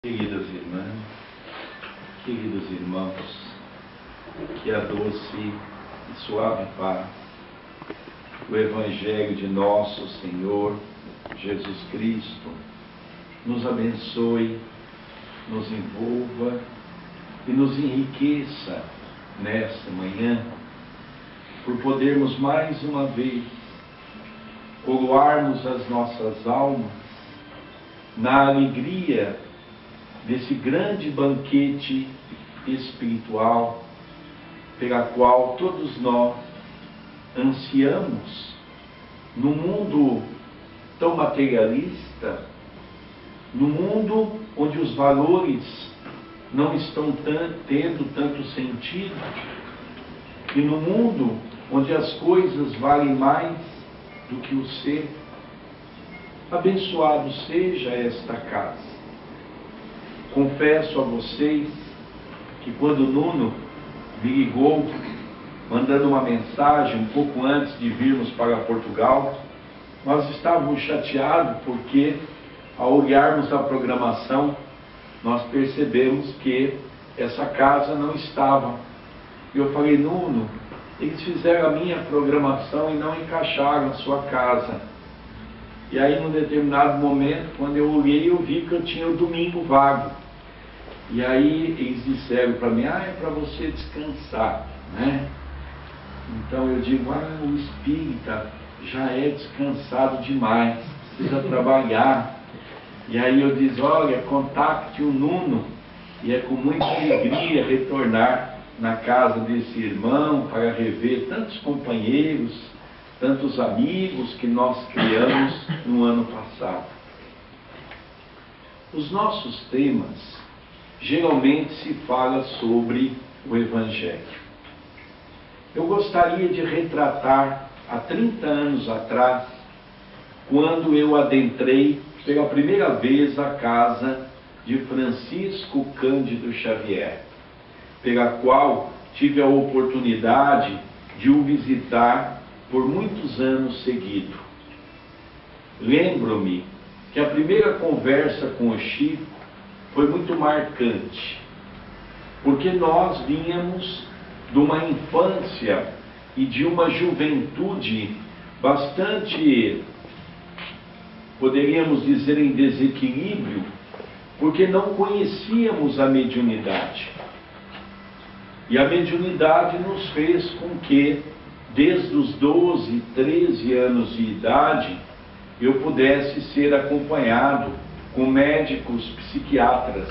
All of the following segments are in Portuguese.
Queridas irmãs, queridos irmãos, que a doce e suave paz, o Evangelho de nosso Senhor Jesus Cristo, nos abençoe, nos envolva e nos enriqueça nesta manhã, por podermos mais uma vez coroarmos as nossas almas na alegria desse grande banquete espiritual pela qual todos nós ansiamos no mundo tão materialista, no mundo onde os valores não estão tendo tanto sentido, e no mundo onde as coisas valem mais do que o ser. Abençoado seja esta casa. Confesso a vocês que quando Nuno me ligou, mandando uma mensagem um pouco antes de virmos para Portugal, nós estávamos chateados porque, ao olharmos a programação, nós percebemos que essa casa não estava. E eu falei: Nuno, eles fizeram a minha programação e não encaixaram a sua casa. E aí, num determinado momento, quando eu olhei, eu vi que eu tinha o domingo vago. E aí eles disseram para mim: é para você descansar, né? Então eu digo: o espírita já é descansado demais, precisa trabalhar. E aí eu disse: olha, contacte o Nuno, e é com muita alegria retornar na casa desse irmão para rever tantos companheiros, tantos amigos que nós criamos no ano passado. Os nossos temas geralmente se fala sobre o Evangelho. Eu gostaria de retratar há 30 anos atrás, quando eu adentrei pela primeira vez a casa de Francisco Cândido Xavier, pela qual tive a oportunidade de o visitar por muitos anos seguidos. Lembro-me que a primeira conversa com o Chico foi muito marcante, porque nós vínhamos de uma infância e de uma juventude bastante, poderíamos dizer, em desequilíbrio, porque não conhecíamos a mediunidade. E a mediunidade nos fez com que, desde os 12, 13 anos de idade, eu pudesse ser acompanhado com médicos psiquiatras,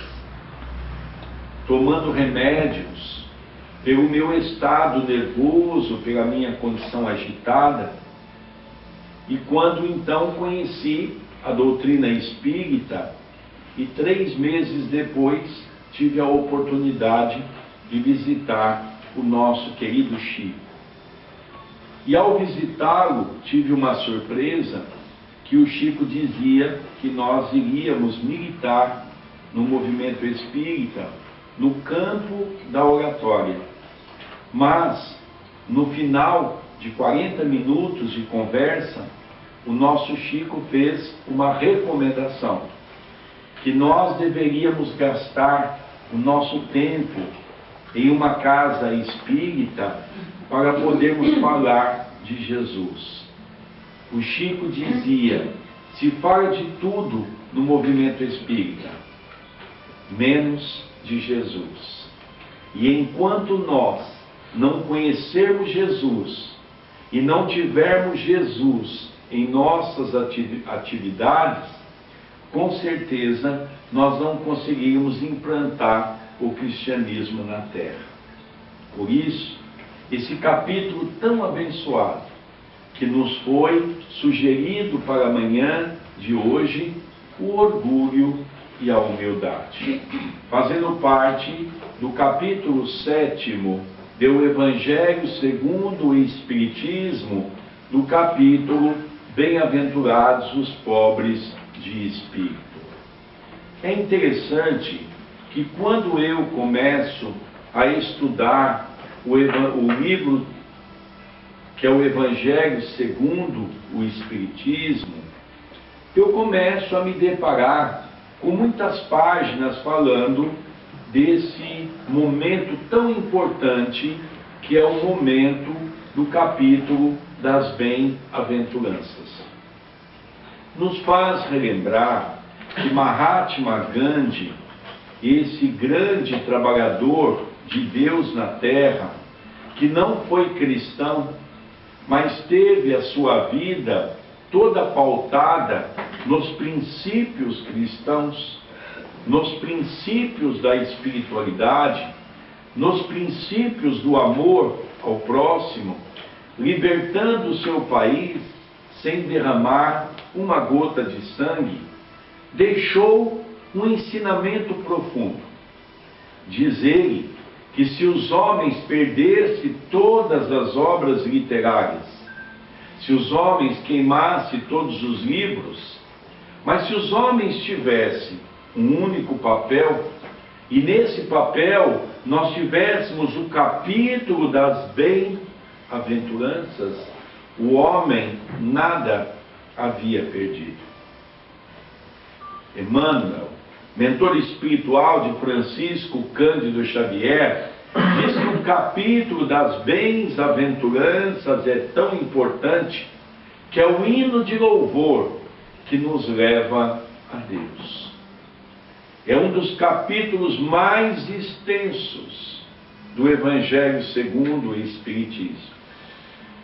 tomando remédios pelo meu estado nervoso, pela minha condição agitada. E quando então conheci a doutrina espírita, e 3 meses depois tive a oportunidade de visitar o nosso querido Chico. E ao visitá-lo, tive uma surpresa, que o Chico dizia que nós iríamos militar no movimento espírita, no campo da oratória. Mas, no final de 40 minutos de conversa, o nosso Chico fez uma recomendação, que nós deveríamos gastar o nosso tempo em uma casa espírita para podermos falar de Jesus. O Chico dizia: se fala de tudo no movimento espírita, menos de Jesus. E enquanto nós não conhecermos Jesus e não tivermos Jesus em nossas atividades, com certeza nós não conseguimos implantar o cristianismo na terra. Por isso, esse capítulo tão abençoado que nos foi sugerido para a manhã de hoje, o orgulho e a humildade, fazendo parte do capítulo 7º do Evangelho segundo o Espiritismo, do capítulo Bem-aventurados os pobres de espírito. É interessante que quando eu começo a estudar o livro que é o Evangelho segundo o Espiritismo, eu começo a me deparar com muitas páginas falando desse momento tão importante que é o momento do capítulo das bem-aventuranças. Nos faz relembrar que Mahatma Gandhi, esse grande trabalhador de Deus na terra, que não foi cristão, mas teve a sua vida toda pautada nos princípios cristãos, nos princípios da espiritualidade, nos princípios do amor ao próximo, libertando o seu país sem derramar uma gota de sangue, deixou um ensinamento profundo. Diz ele que se os homens perdessem todas as obras literárias, se os homens queimassem todos os livros, mas se os homens tivessem um único papel, e nesse papel nós tivéssemos o capítulo das bem-aventuranças, o homem nada havia perdido. Emmanuel, mentor espiritual de Francisco Cândido Xavier, diz que o capítulo das bem-aventuranças é tão importante que é o hino de louvor que nos leva a Deus. É um dos capítulos mais extensos do Evangelho segundo o Espiritismo.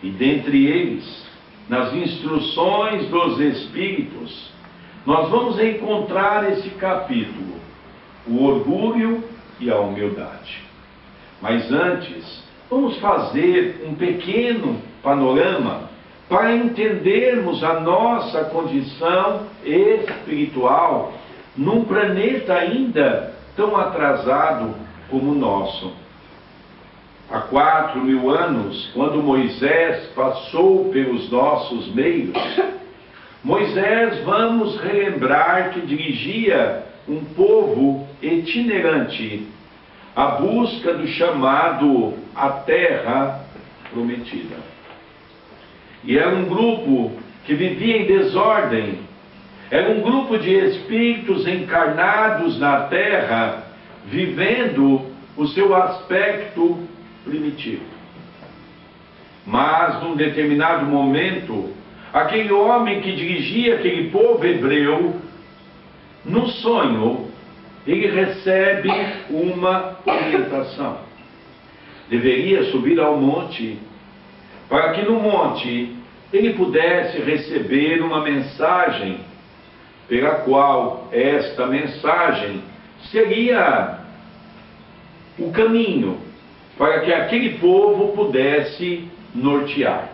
E dentre eles, nas instruções dos Espíritos, nós vamos encontrar esse capítulo, o orgulho e a humildade. Mas antes, vamos fazer um pequeno panorama para entendermos a nossa condição espiritual num planeta ainda tão atrasado como o nosso. Há 4.000 anos, quando Moisés passou pelos nossos meios, Moisés, vamos relembrar que dirigia um povo itinerante à busca do chamado a Terra Prometida. E era um grupo que vivia em desordem, era um grupo de espíritos encarnados na Terra, vivendo o seu aspecto primitivo. Mas, num determinado momento, aquele homem que dirigia aquele povo hebreu, no sonho, ele recebe uma orientação. Deveria subir ao monte, para que no monte ele pudesse receber uma mensagem, pela qual esta mensagem seria o caminho para que aquele povo pudesse nortear.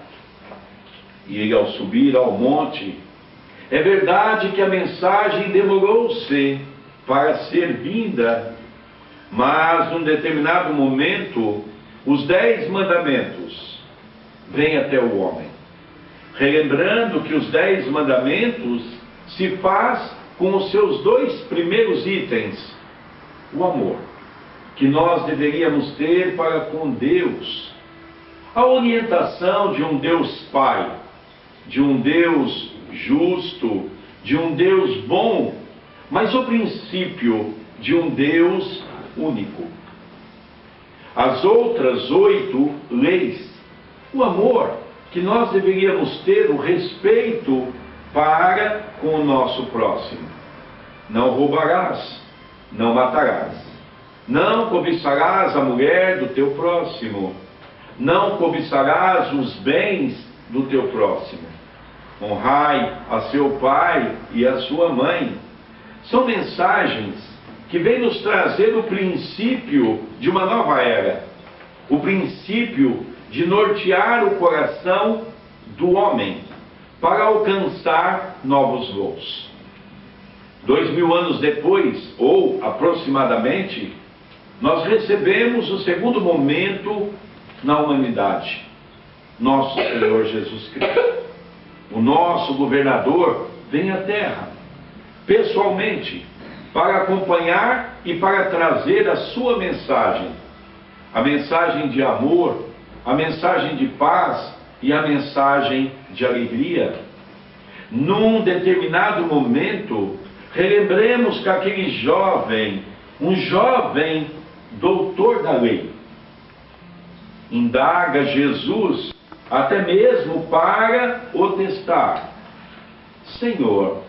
E ele, ao subir ao monte, é verdade que a mensagem demorou-se para ser vinda, mas num determinado momento, os 10 mandamentos vêm até o homem, relembrando que os 10 mandamentos se faz com os seus 2 primeiros itens: o amor, que nós deveríamos ter para com Deus, a orientação de um Deus Pai, de um Deus justo, de um Deus bom, mas o princípio de um Deus único. As outras 8 leis, o amor, que nós deveríamos ter, o respeito para com o nosso próximo. Não roubarás, não matarás, não cobiçarás a mulher do teu próximo, não cobiçarás os bens do teu próximo. Honrai a seu pai e a sua mãe. São mensagens que vêm nos trazer o princípio de uma nova era, o princípio de nortear o coração do homem para alcançar novos voos. 2000 anos depois, ou aproximadamente, nós recebemos o segundo momento na humanidade, nosso Senhor Jesus Cristo. O nosso governador vem à Terra, pessoalmente, para acompanhar e para trazer a sua mensagem, a mensagem de amor, a mensagem de paz e a mensagem de alegria. Num determinado momento, Relembremos que aquele jovem, um jovem doutor da lei, indaga Jesus até mesmo para o testar. Senhor,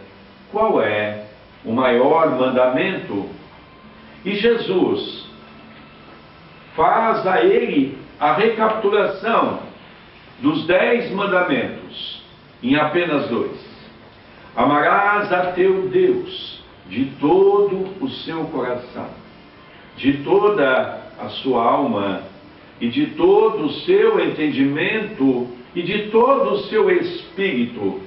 qual é o maior mandamento? E Jesus faz a ele a recapitulação dos 10 mandamentos em apenas 2. Amarás a teu Deus de todo o seu coração, de toda a sua alma, e de todo o seu entendimento, e de todo o seu espírito.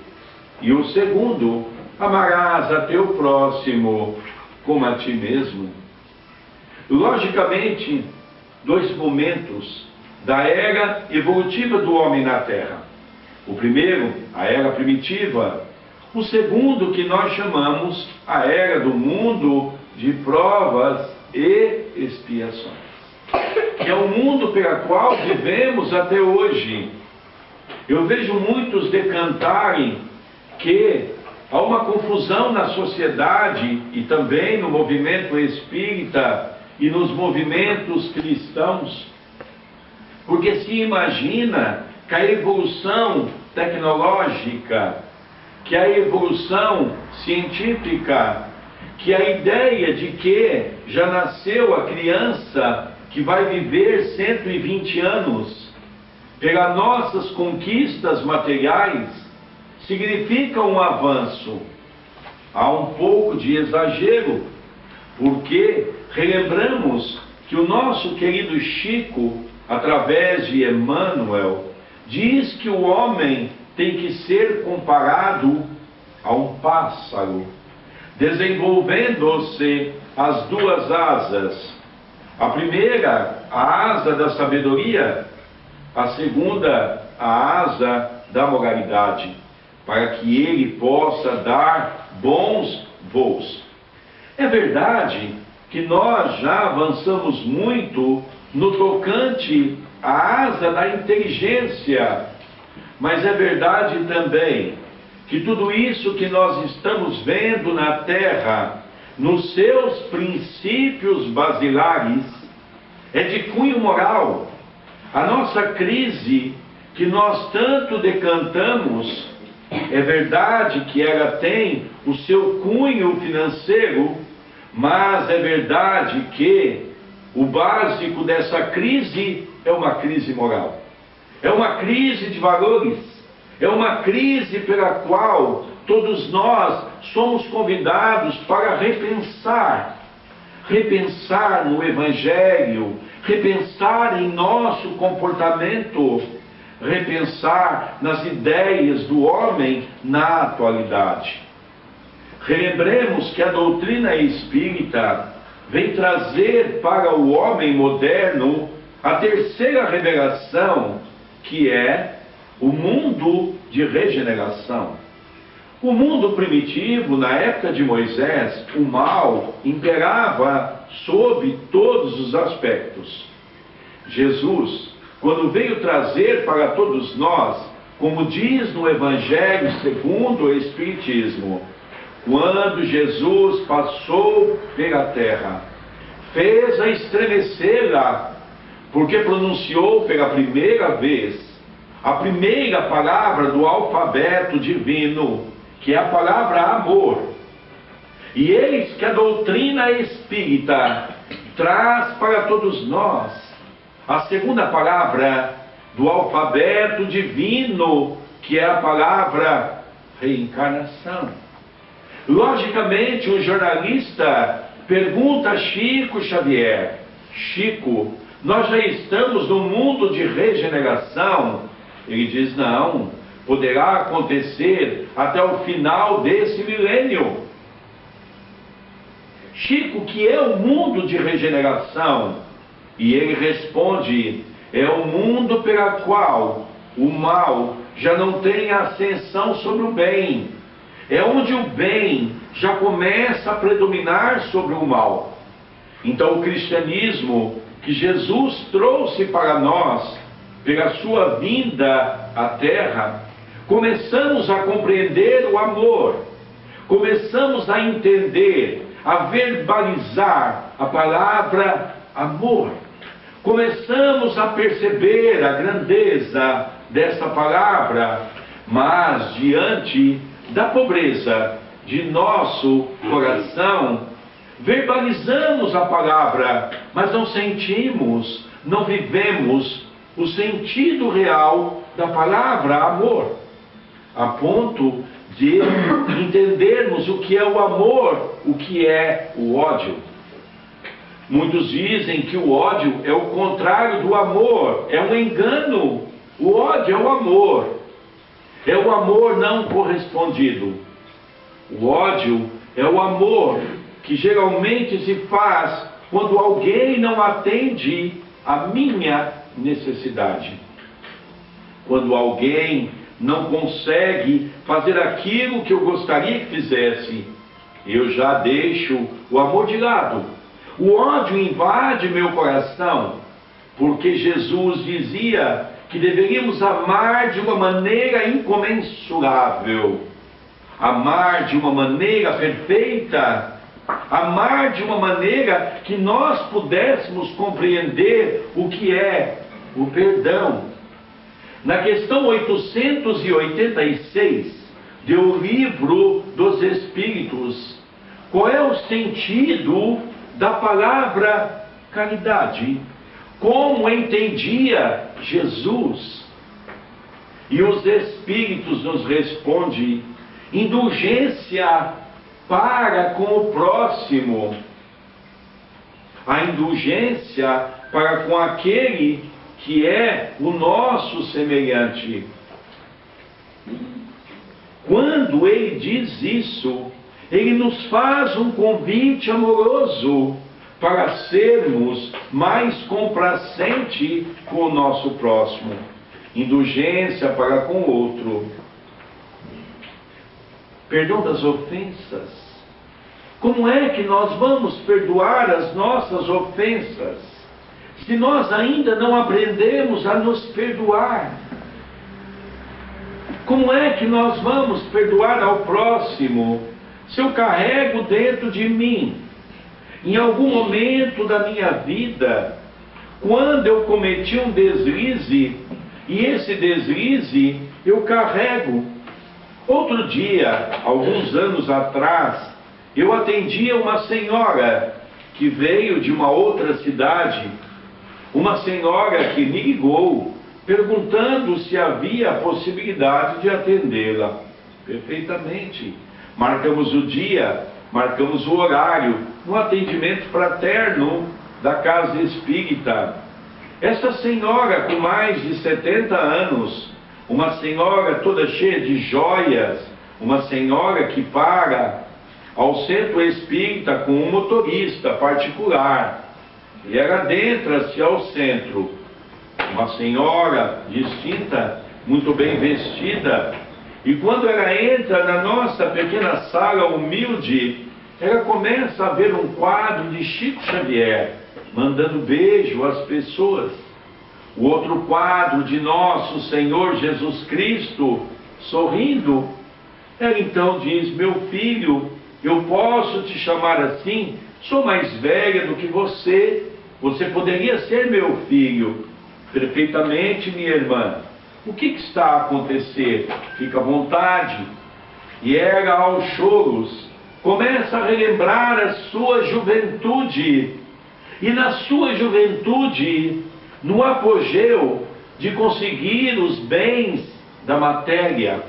E o segundo, amarás a teu próximo como a ti mesmo. Logicamente, 2 momentos da era evolutiva do homem na Terra. O primeiro, a era primitiva. O segundo, que nós chamamos a era do mundo de provas e expiações, que é o mundo pela qual vivemos até hoje. Eu vejo muitos decantarem que há uma confusão na sociedade e também no movimento espírita e nos movimentos cristãos, porque se imagina que a evolução tecnológica, que a evolução científica, que a ideia de que já nasceu a criança que vai viver 120 anos, pelas nossas conquistas materiais, significa um avanço. Há um pouco de exagero, porque relembramos que o nosso querido Chico, através de Emmanuel, diz que o homem tem que ser comparado a um pássaro, desenvolvendo-se as 2 asas. A primeira, a asa da sabedoria, a segunda, a asa da moralidade, para que ele possa dar bons voos. É verdade que nós já avançamos muito no tocante à asa da inteligência, mas é verdade também que tudo isso que nós estamos vendo na Terra, nos seus princípios basilares, é de cunho moral. A nossa crise, que nós tanto decantamos, é verdade que ela tem o seu cunho financeiro, mas é verdade que o básico dessa crise é uma crise moral. É uma crise de valores. É uma crise pela qual todos nós somos convidados para repensar. Repensar no Evangelho, repensar em nosso comportamento, repensar nas ideias do homem na atualidade. Relembremos que a doutrina espírita vem trazer para o homem moderno a terceira revelação, que é o mundo de regeneração. O mundo primitivo, na época de Moisés, o mal imperava sob todos os aspectos. Jesus, quando veio trazer para todos nós, como diz no Evangelho segundo o Espiritismo, quando Jesus passou pela terra, fez-a estremecê-la, porque pronunciou pela primeira vez a primeira palavra do alfabeto divino, que é a palavra amor. E eis que a doutrina espírita traz para todos nós a segunda palavra do alfabeto divino, que é a palavra reencarnação. Logicamente, um jornalista pergunta a Chico Xavier: Chico, nós já estamos no mundo de regeneração? Ele diz: não, poderá acontecer até o final desse milênio. Chico, que é o mundo de regeneração? E ele responde: é o mundo pela qual o mal já não tem ascensão sobre o bem. É onde o bem já começa a predominar sobre o mal. Então o cristianismo que Jesus trouxe para nós, pela sua vinda à Terra, começamos a compreender o amor, começamos a entender, a verbalizar a palavra amor. Começamos a perceber a grandeza dessa palavra, mas diante da pobreza de nosso coração, verbalizamos a palavra, mas não sentimos, não vivemos o sentido real da palavra amor, a ponto de entendermos o que é o amor, o que é o ódio. Muitos dizem que o ódio é o contrário do amor, é um engano. O ódio é o amor não correspondido. O ódio é o amor que geralmente se faz quando alguém não atende a minha necessidade. Quando alguém não consegue fazer aquilo que eu gostaria que fizesse, eu já deixo o amor de lado. O ódio invade meu coração, porque Jesus dizia que deveríamos amar de uma maneira incomensurável, amar de uma maneira perfeita, amar de uma maneira que nós pudéssemos compreender o que é o perdão. Na questão 886 do Livro dos Espíritos, qual é o sentido da palavra caridade? Como entendia Jesus? E os Espíritos nos respondem: indulgência para com o próximo, a indulgência para com aquele que é o nosso semelhante. Quando ele diz isso, ele nos faz um convite amoroso para sermos mais complacentes com o nosso próximo. Indulgência para com o outro. Perdão das ofensas. Como é que nós vamos perdoar as nossas ofensas se nós ainda não aprendemos a nos perdoar? Como é que nós vamos perdoar ao próximo se eu carrego dentro de mim, em algum momento da minha vida, quando eu cometi um deslize, e esse deslize eu carrego? Outro dia, alguns anos atrás, eu atendia uma senhora que veio de uma outra cidade, uma senhora que me ligou, perguntando se havia a possibilidade de atendê-la. Perfeitamente. Marcamos o dia, marcamos o horário, no atendimento fraterno da Casa Espírita. Essa senhora com mais de 70 anos, uma senhora toda cheia de joias, uma senhora que para ao centro espírita com um motorista particular, e ela adentra-se ao centro. Uma senhora distinta, muito bem vestida, e quando ela entra na nossa pequena sala humilde, ela começa a ver um quadro de Chico Xavier, mandando beijo às pessoas. O outro quadro de Nosso Senhor Jesus Cristo, sorrindo. Ela então diz: meu filho, eu posso te chamar assim? Sou mais velha do que você, você poderia ser meu filho. Perfeitamente, minha irmã. O que está a acontecer? Fica à vontade. E ela, aos choros, começa a relembrar a sua juventude. E na sua juventude, no apogeu de conseguir os bens da matéria,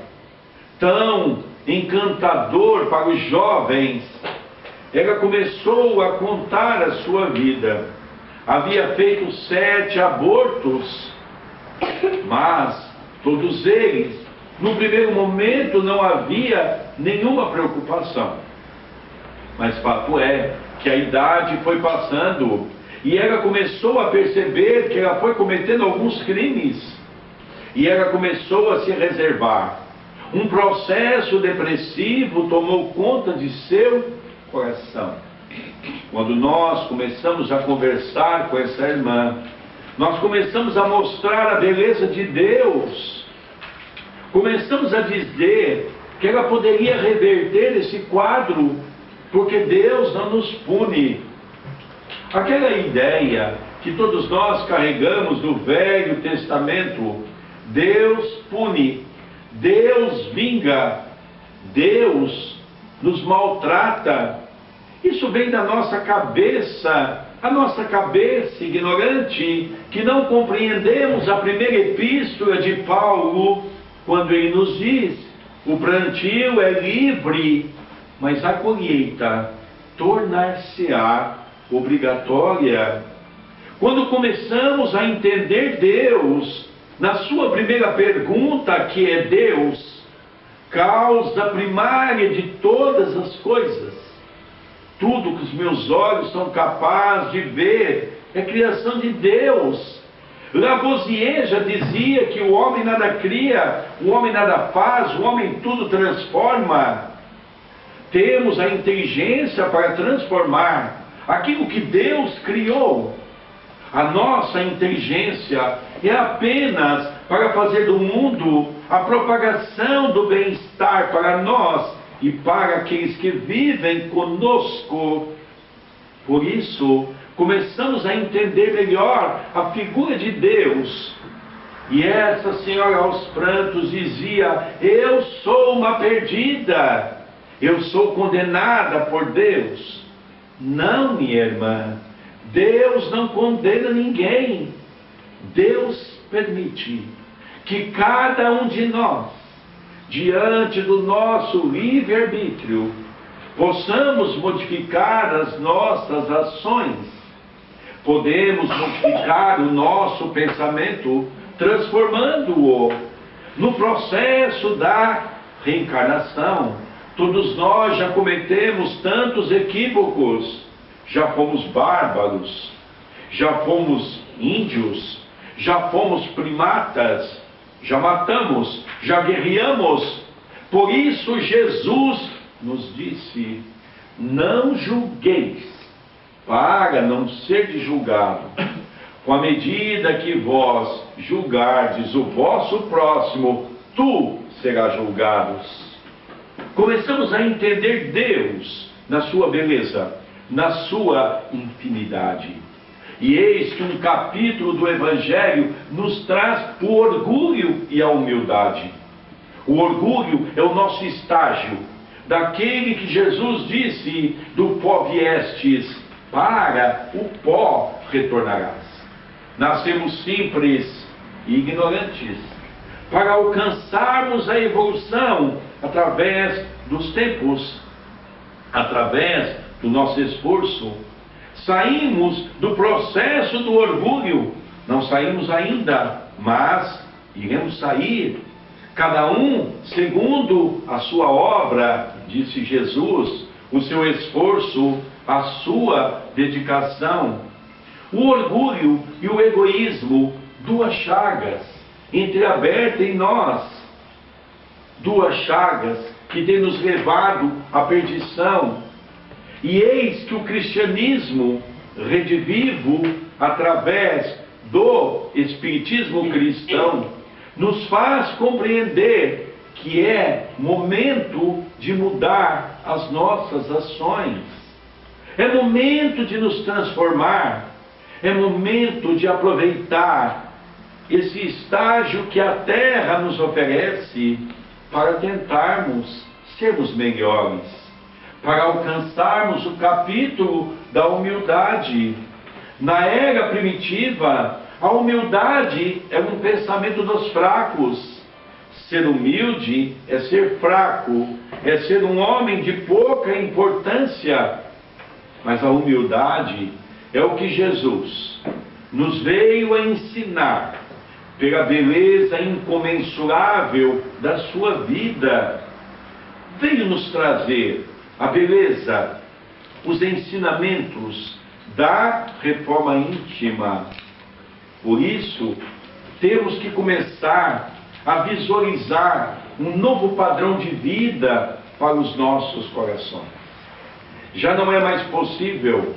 tão encantador para os jovens, ela começou a contar a sua vida. Havia feito 7 abortos, mas todos eles, no primeiro momento, não havia nenhuma preocupação. Mas fato é que a idade foi passando e ela começou a perceber que ela foi cometendo alguns crimes, e ela começou a se reservar. Um processo depressivo tomou conta de seu coração. Quando nós começamos a conversar com essa irmã, nós começamos a mostrar a beleza de Deus, começamos a dizer que ela poderia reverter esse quadro, porque Deus não nos pune. Aquela ideia que todos nós carregamos do Velho Testamento, Deus pune, Deus vinga, Deus nos maltrata. Isso vem da nossa cabeça, a nossa cabeça ignorante, que não compreendemos a primeira epístola de Paulo, quando ele nos diz: o plantio é livre, mas a colheita tornar-se-á obrigatória. Quando começamos a entender Deus, na sua primeira pergunta, que é Deus, causa primária de todas as coisas, tudo que os meus olhos são capazes de ver é criação de Deus. Lavoisier já dizia que o homem nada cria, o homem nada faz, o homem tudo transforma. Temos a inteligência para transformar aquilo que Deus criou. A nossa inteligência é apenas para fazer do mundo a propagação do bem-estar para nós e para aqueles que vivem conosco. Por isso, começamos a entender melhor a figura de Deus. E essa senhora aos prantos dizia: eu sou uma perdida, eu sou condenada por Deus. Não, minha irmã, Deus não condena ninguém. Deus permite que cada um de nós, diante do nosso livre-arbítrio, possamos modificar as nossas ações. Podemos modificar o nosso pensamento, transformando-o no processo da reencarnação. Todos nós já cometemos tantos equívocos. Já fomos bárbaros, já fomos índios, já fomos primatas, já matamos, já guerreamos. Por isso Jesus nos disse: não julgueis, para não ser julgado. Com a medida que vós julgardes o vosso próximo, tu serás julgado. Começamos a entender Deus na sua beleza, na sua infinidade. E eis que um capítulo do Evangelho nos traz o orgulho e a humildade. O orgulho é o nosso estágio, daquele que Jesus disse: do pó viestes, para o pó retornarás. Nascemos simples e ignorantes. Para alcançarmos a evolução através dos tempos, através do nosso esforço, saímos do processo do orgulho. Não saímos ainda, mas iremos sair, cada um segundo a sua obra, disse Jesus, o seu esforço, a sua dedicação. O orgulho e o egoísmo, duas chagas entreabertas em nós, duas chagas que têm nos levado à perdição. E eis que o cristianismo redivivo, através do espiritismo cristão, nos faz compreender que é momento de mudar as nossas ações. É momento de nos transformar. É momento de aproveitar esse estágio que a Terra nos oferece para tentarmos sermos melhores, para alcançarmos o capítulo da humildade. Na era primitiva, a humildade é um pensamento dos fracos. Ser humilde é ser fraco, é ser um homem de pouca importância. Mas a humildade é o que Jesus nos veio a ensinar, pela beleza incomensurável da sua vida. Veio nos trazer a beleza, os ensinamentos da reforma íntima. Por isso, temos que começar a visualizar um novo padrão de vida para os nossos corações. Já não é mais possível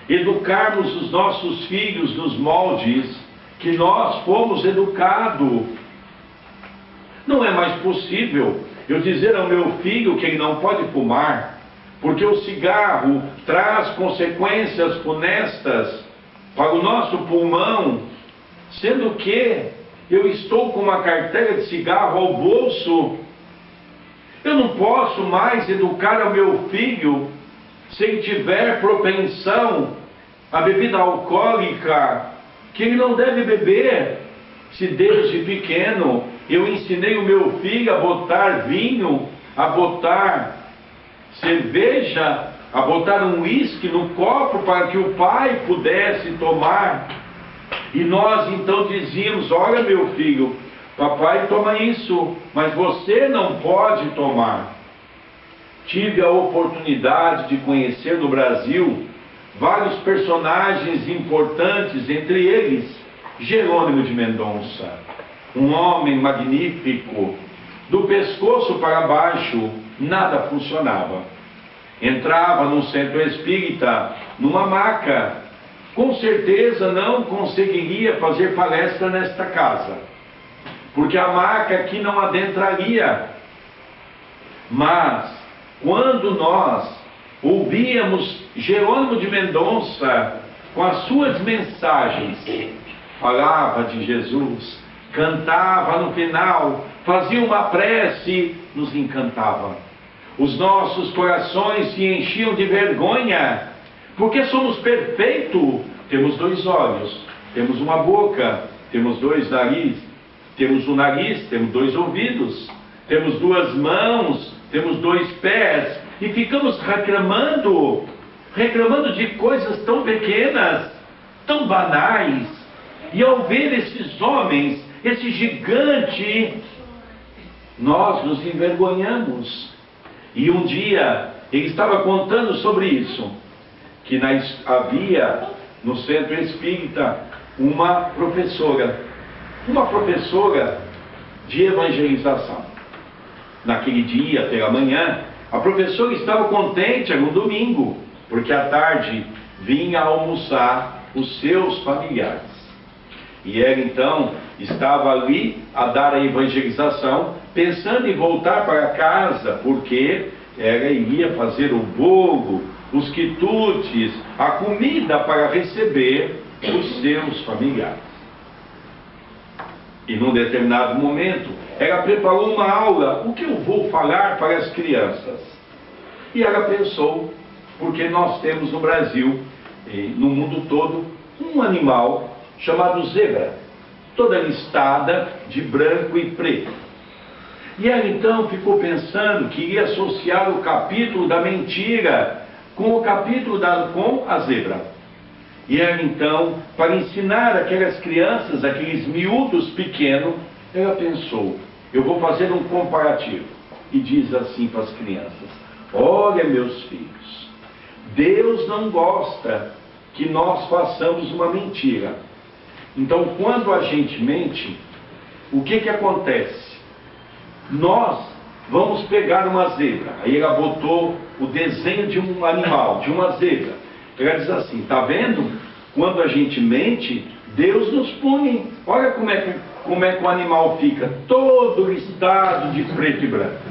educarmos os nossos filhos nos moldes que nós fomos educados. Não é mais possível eu dizer ao meu filho que ele não pode fumar, porque o cigarro traz consequências funestas para o nosso pulmão, sendo que eu estou com uma carteira de cigarro ao bolso. Eu não posso mais educar ao meu filho se ele tiver propensão à bebida alcoólica, que ele não deve beber. Se desde pequeno eu ensinei o meu filho a botar vinho, a botar cerveja, a botar um uísque no copo para que o pai pudesse tomar. E nós então dizíamos: olha, meu filho, papai toma isso, mas você não pode tomar. Tive a oportunidade de conhecer no Brasil vários personagens importantes, entre eles Jerônimo de Mendonça, um homem magnífico. Do pescoço para baixo nada funcionava. Entrava num centro espírita, numa maca, com certeza não conseguiria fazer palestra nesta casa, porque a maca aqui não adentraria. Mas quando nós ouvíamos Jerônimo de Mendonça com as suas mensagens, falava de Jesus, cantava no final, fazia uma prece, nos encantava. Os nossos corações se enchiam de vergonha, porque somos perfeitos. Temos 2 olhos, temos uma boca, temos 2 narizes, temos um nariz, temos 2 ouvidos, temos 2 mãos, temos 2 pés, e ficamos reclamando de coisas tão pequenas, tão banais. E ao ver esses homens, esse gigante, nós nos envergonhamos. E um dia ele estava contando sobre isso, que havia no centro espírita uma professora de evangelização. Naquele dia, pela manhã, a professora estava contente, era um domingo, porque à tarde vinha almoçar os seus familiares. E ela então estava ali a dar a evangelização, pensando em voltar para casa, porque ela iria fazer o bolo, os quitutes, a comida para receber os seus familiares. E num determinado momento, ela preparou uma aula: o que eu vou falar para as crianças? E ela pensou, porque nós temos no Brasil, e no mundo todo, um animal chamado zebra, toda listada de branco e preto. E ela então ficou pensando que iria associar o capítulo da mentira com o capítulo com a zebra. E ela então, para ensinar aquelas crianças, aqueles miúdos pequenos, ela pensou: eu vou fazer um comparativo. E diz assim para as crianças: olha, meus filhos, Deus não gosta que nós façamos uma mentira. Então, quando a gente mente, o que acontece? Nós vamos pegar uma zebra. Aí ela botou o desenho de um animal, de uma zebra. Ela diz assim: tá vendo? Quando a gente mente, Deus nos pune. Olha como é que o animal fica, todo listado de preto e branco.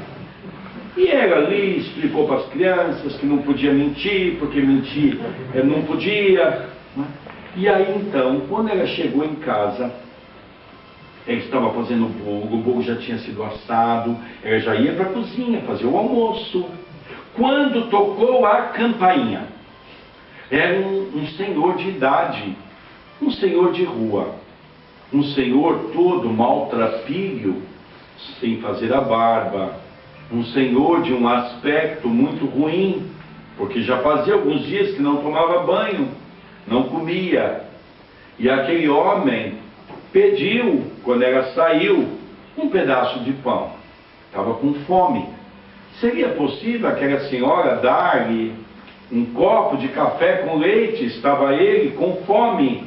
E ela ali explicou para as crianças que não podia mentir, porque mentir não podia. E aí então, quando ela chegou em casa, ela estava fazendo o bolo já tinha sido assado, ela já ia para a cozinha fazer o almoço. Quando tocou a campainha, era um senhor de idade, um senhor de rua, um senhor todo maltrapilho, sem fazer a barba, um senhor de um aspecto muito ruim, porque já fazia alguns dias que não tomava banho, não comia. E aquele homem pediu, quando ela saiu, um pedaço de pão. Estava com fome. Seria possível aquela senhora dar-lhe um copo de café com leite? Estava ele com fome.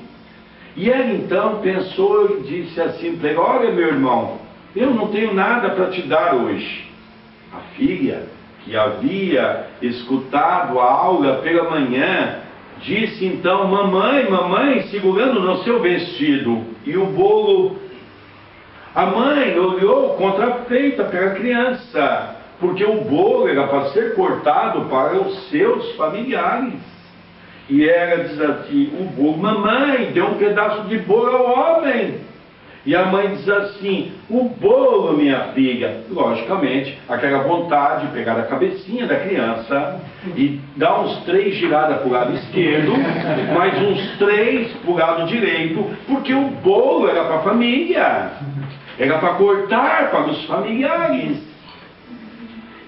E ela então pensou e disse assim para ele: olha, meu irmão, eu não tenho nada para te dar hoje. A filha, que havia escutado a aula pela manhã, disse então: mamãe, mamãe, segurando no seu vestido e o bolo. A mãe olhou contrafeita pela criança, porque o bolo era para ser cortado para os seus familiares. E ela diz assim, o bolo, mamãe, deu um pedaço de bolo ao homem. E a mãe diz assim, o bolo, minha filha. Logicamente, aquela vontade de pegar a cabecinha da criança e dar uns 3 giradas para o lado esquerdo, mais uns 3 para o lado direito, porque o bolo era para a família, era para cortar para os familiares.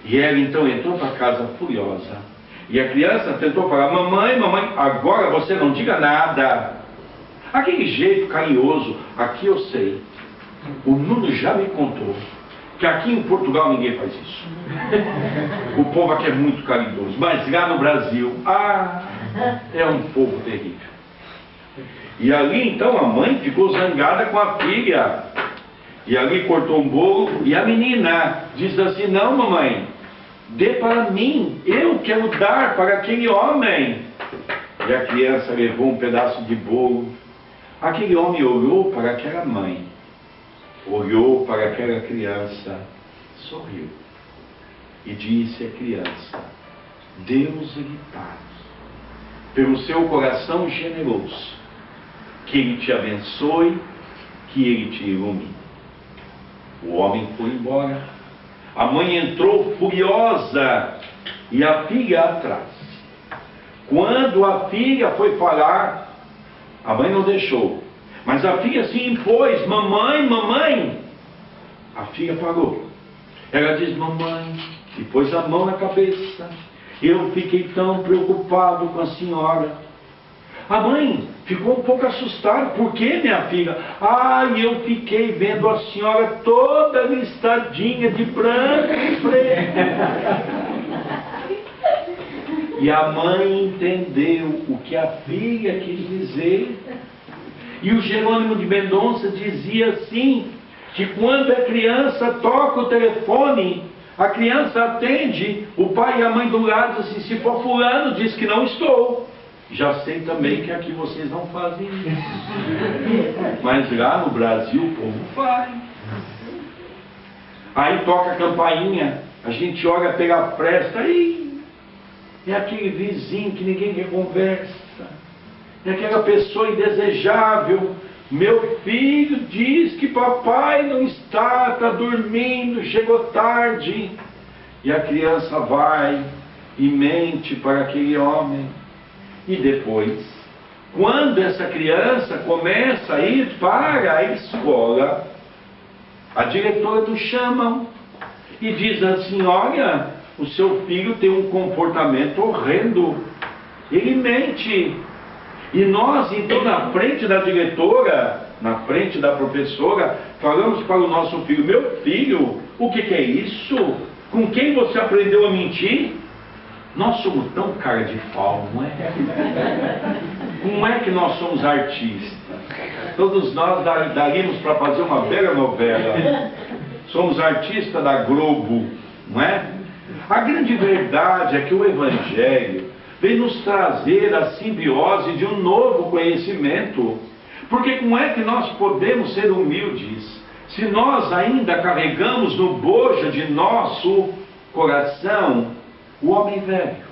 E ela então entrou para casa furiosa. E a criança tentou falar, mamãe, mamãe, agora você não diga nada. Aquele jeito carinhoso, aqui eu sei. O Nuno já me contou que aqui em Portugal ninguém faz isso. O povo aqui é muito carinhoso. Mas lá no Brasil, é um povo terrível. E ali então a mãe ficou zangada com a filha. E ali cortou um bolo e a menina diz assim, não mamãe, dê para mim, eu quero dar para aquele homem. E a criança levou um pedaço de bolo. Aquele homem olhou para aquela mãe, olhou para aquela criança, sorriu e disse à criança, Deus lhe pague pelo seu coração generoso, que Ele te abençoe, que Ele te ilumine. O homem foi embora, a mãe entrou furiosa e a filha atrás. Quando a filha foi falar, a mãe não deixou, mas a filha se impôs, mamãe, mamãe. A filha parou. Ela diz, mamãe, e pôs a mão na cabeça. Eu fiquei tão preocupado com a senhora. A mãe ficou um pouco assustada. Por quê, minha filha? Eu fiquei vendo a senhora toda listadinha de branco e preto. E a mãe entendeu o que a filha quis dizer. E o Jerônimo de Mendonça dizia assim, que quando a criança toca o telefone, a criança atende, o pai e a mãe do lado diz assim, se for fulano, diz que não estou. Já sei também que aqui vocês não fazem isso. Mas lá no Brasil o povo faz. Aí toca a campainha, a gente olha pela fresta, é aquele vizinho que ninguém quer conversa, é aquela pessoa indesejável. Meu filho diz que papai não está dormindo, chegou tarde. E a criança vai e mente para aquele homem. E depois, quando essa criança começa a ir para a escola, a diretora do chamam e diz assim, olha, o seu filho tem um comportamento horrendo, ele mente. E nós, então, na frente da diretora, na frente da professora, falamos para o nosso filho, meu filho, o que é isso? Com quem você aprendeu a mentir? Nós somos tão cara de pau, não é? Como é que nós somos artistas? Todos nós daríamos para fazer uma bela novela. Somos artistas da Globo, não é? A grande verdade é que o Evangelho vem nos trazer a simbiose de um novo conhecimento. Porque como é que nós podemos ser humildes se nós ainda carregamos no bojo de nosso coração o homem velho?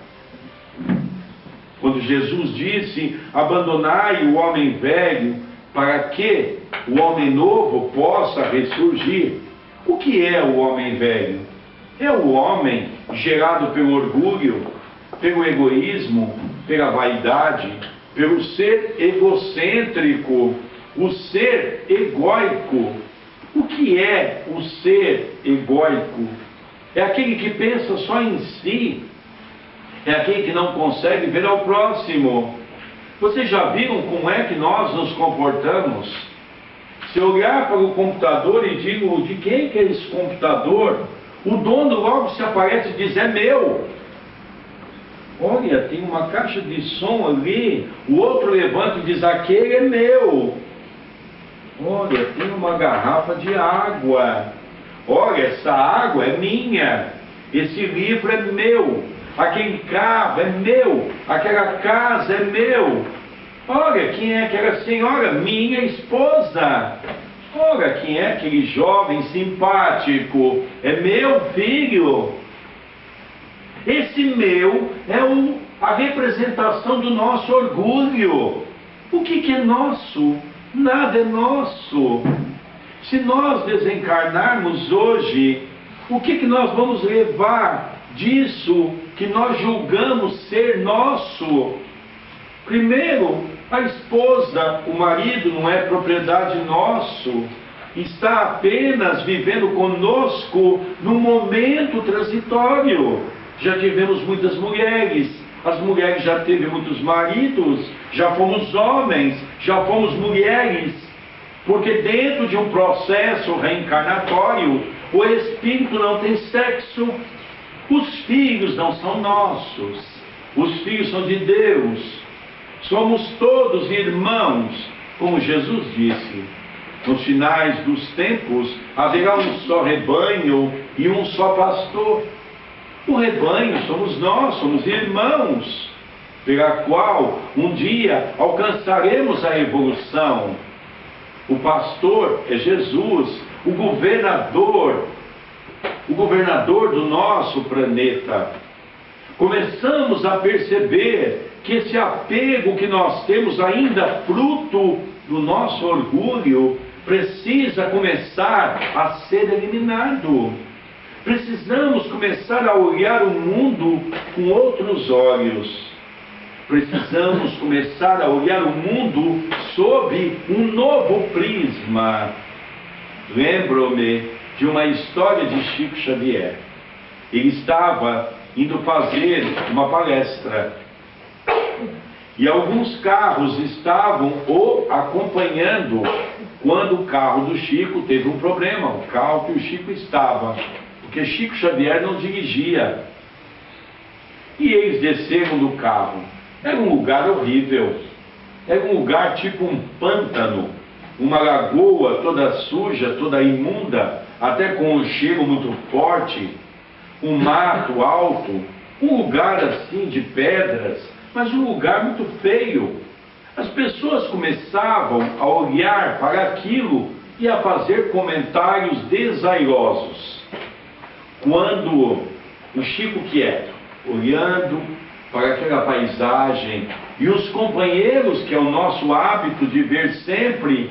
Quando Jesus disse, abandonai o homem velho para que o homem novo possa ressurgir. O que é o homem velho? É o homem gerado pelo orgulho, pelo egoísmo, pela vaidade, pelo ser egocêntrico, o ser egóico. O que é o ser egóico? É aquele que pensa só em si, é aquele que não consegue ver ao próximo. Vocês já viram como é que nós nos comportamos? Se eu olhar para o computador e digo, de quem que é esse computador? O dono logo se aparece e diz, é meu. Olha, tem uma caixa de som ali, o outro levanta e diz, aquele é meu. Olha, tem uma garrafa de água. Olha, essa água é minha. Esse livro é meu. Aquele carro é meu. Aquela casa é meu. Olha, quem é aquela senhora? Minha esposa. Ora, quem é aquele jovem simpático? É meu filho. Esse meu é a representação do nosso orgulho. O que é nosso? Nada é nosso. Se nós desencarnarmos hoje, o que nós vamos levar disso que nós julgamos ser nosso? Primeiro, a esposa, o marido não é propriedade nosso, está apenas vivendo conosco num momento transitório. Já tivemos muitas mulheres, as mulheres já teve muitos maridos, já fomos homens, já fomos mulheres, porque dentro de um processo reencarnatório, o espírito não tem sexo. Os filhos não são nossos, os filhos são de Deus. Somos todos irmãos, como Jesus disse. Nos finais dos tempos haverá um só rebanho e um só pastor. O rebanho somos nós, somos irmãos, pela qual um dia alcançaremos a evolução. O pastor é Jesus, o governador do nosso planeta. Começamos a perceber que esse apego que nós temos, ainda fruto do nosso orgulho, precisa começar a ser eliminado. Precisamos começar a olhar o mundo com outros olhos. Precisamos começar a olhar o mundo sob um novo prisma. Lembro-me de uma história de Chico Xavier. Ele estava indo fazer uma palestra e alguns carros estavam o acompanhando quando o carro do Chico teve um problema, o carro que o Chico estava, porque Chico Xavier não dirigia. E eles desceram do carro. Era um lugar horrível, era um lugar tipo um pântano, uma lagoa toda suja, toda imunda, até com um cheiro muito forte, um mato alto, um lugar assim de pedras, mas um lugar muito feio. As pessoas começavam a olhar para aquilo e a fazer comentários desairosos. Quando o Chico quieto, olhando para aquela paisagem, e os companheiros, que é o nosso hábito de ver sempre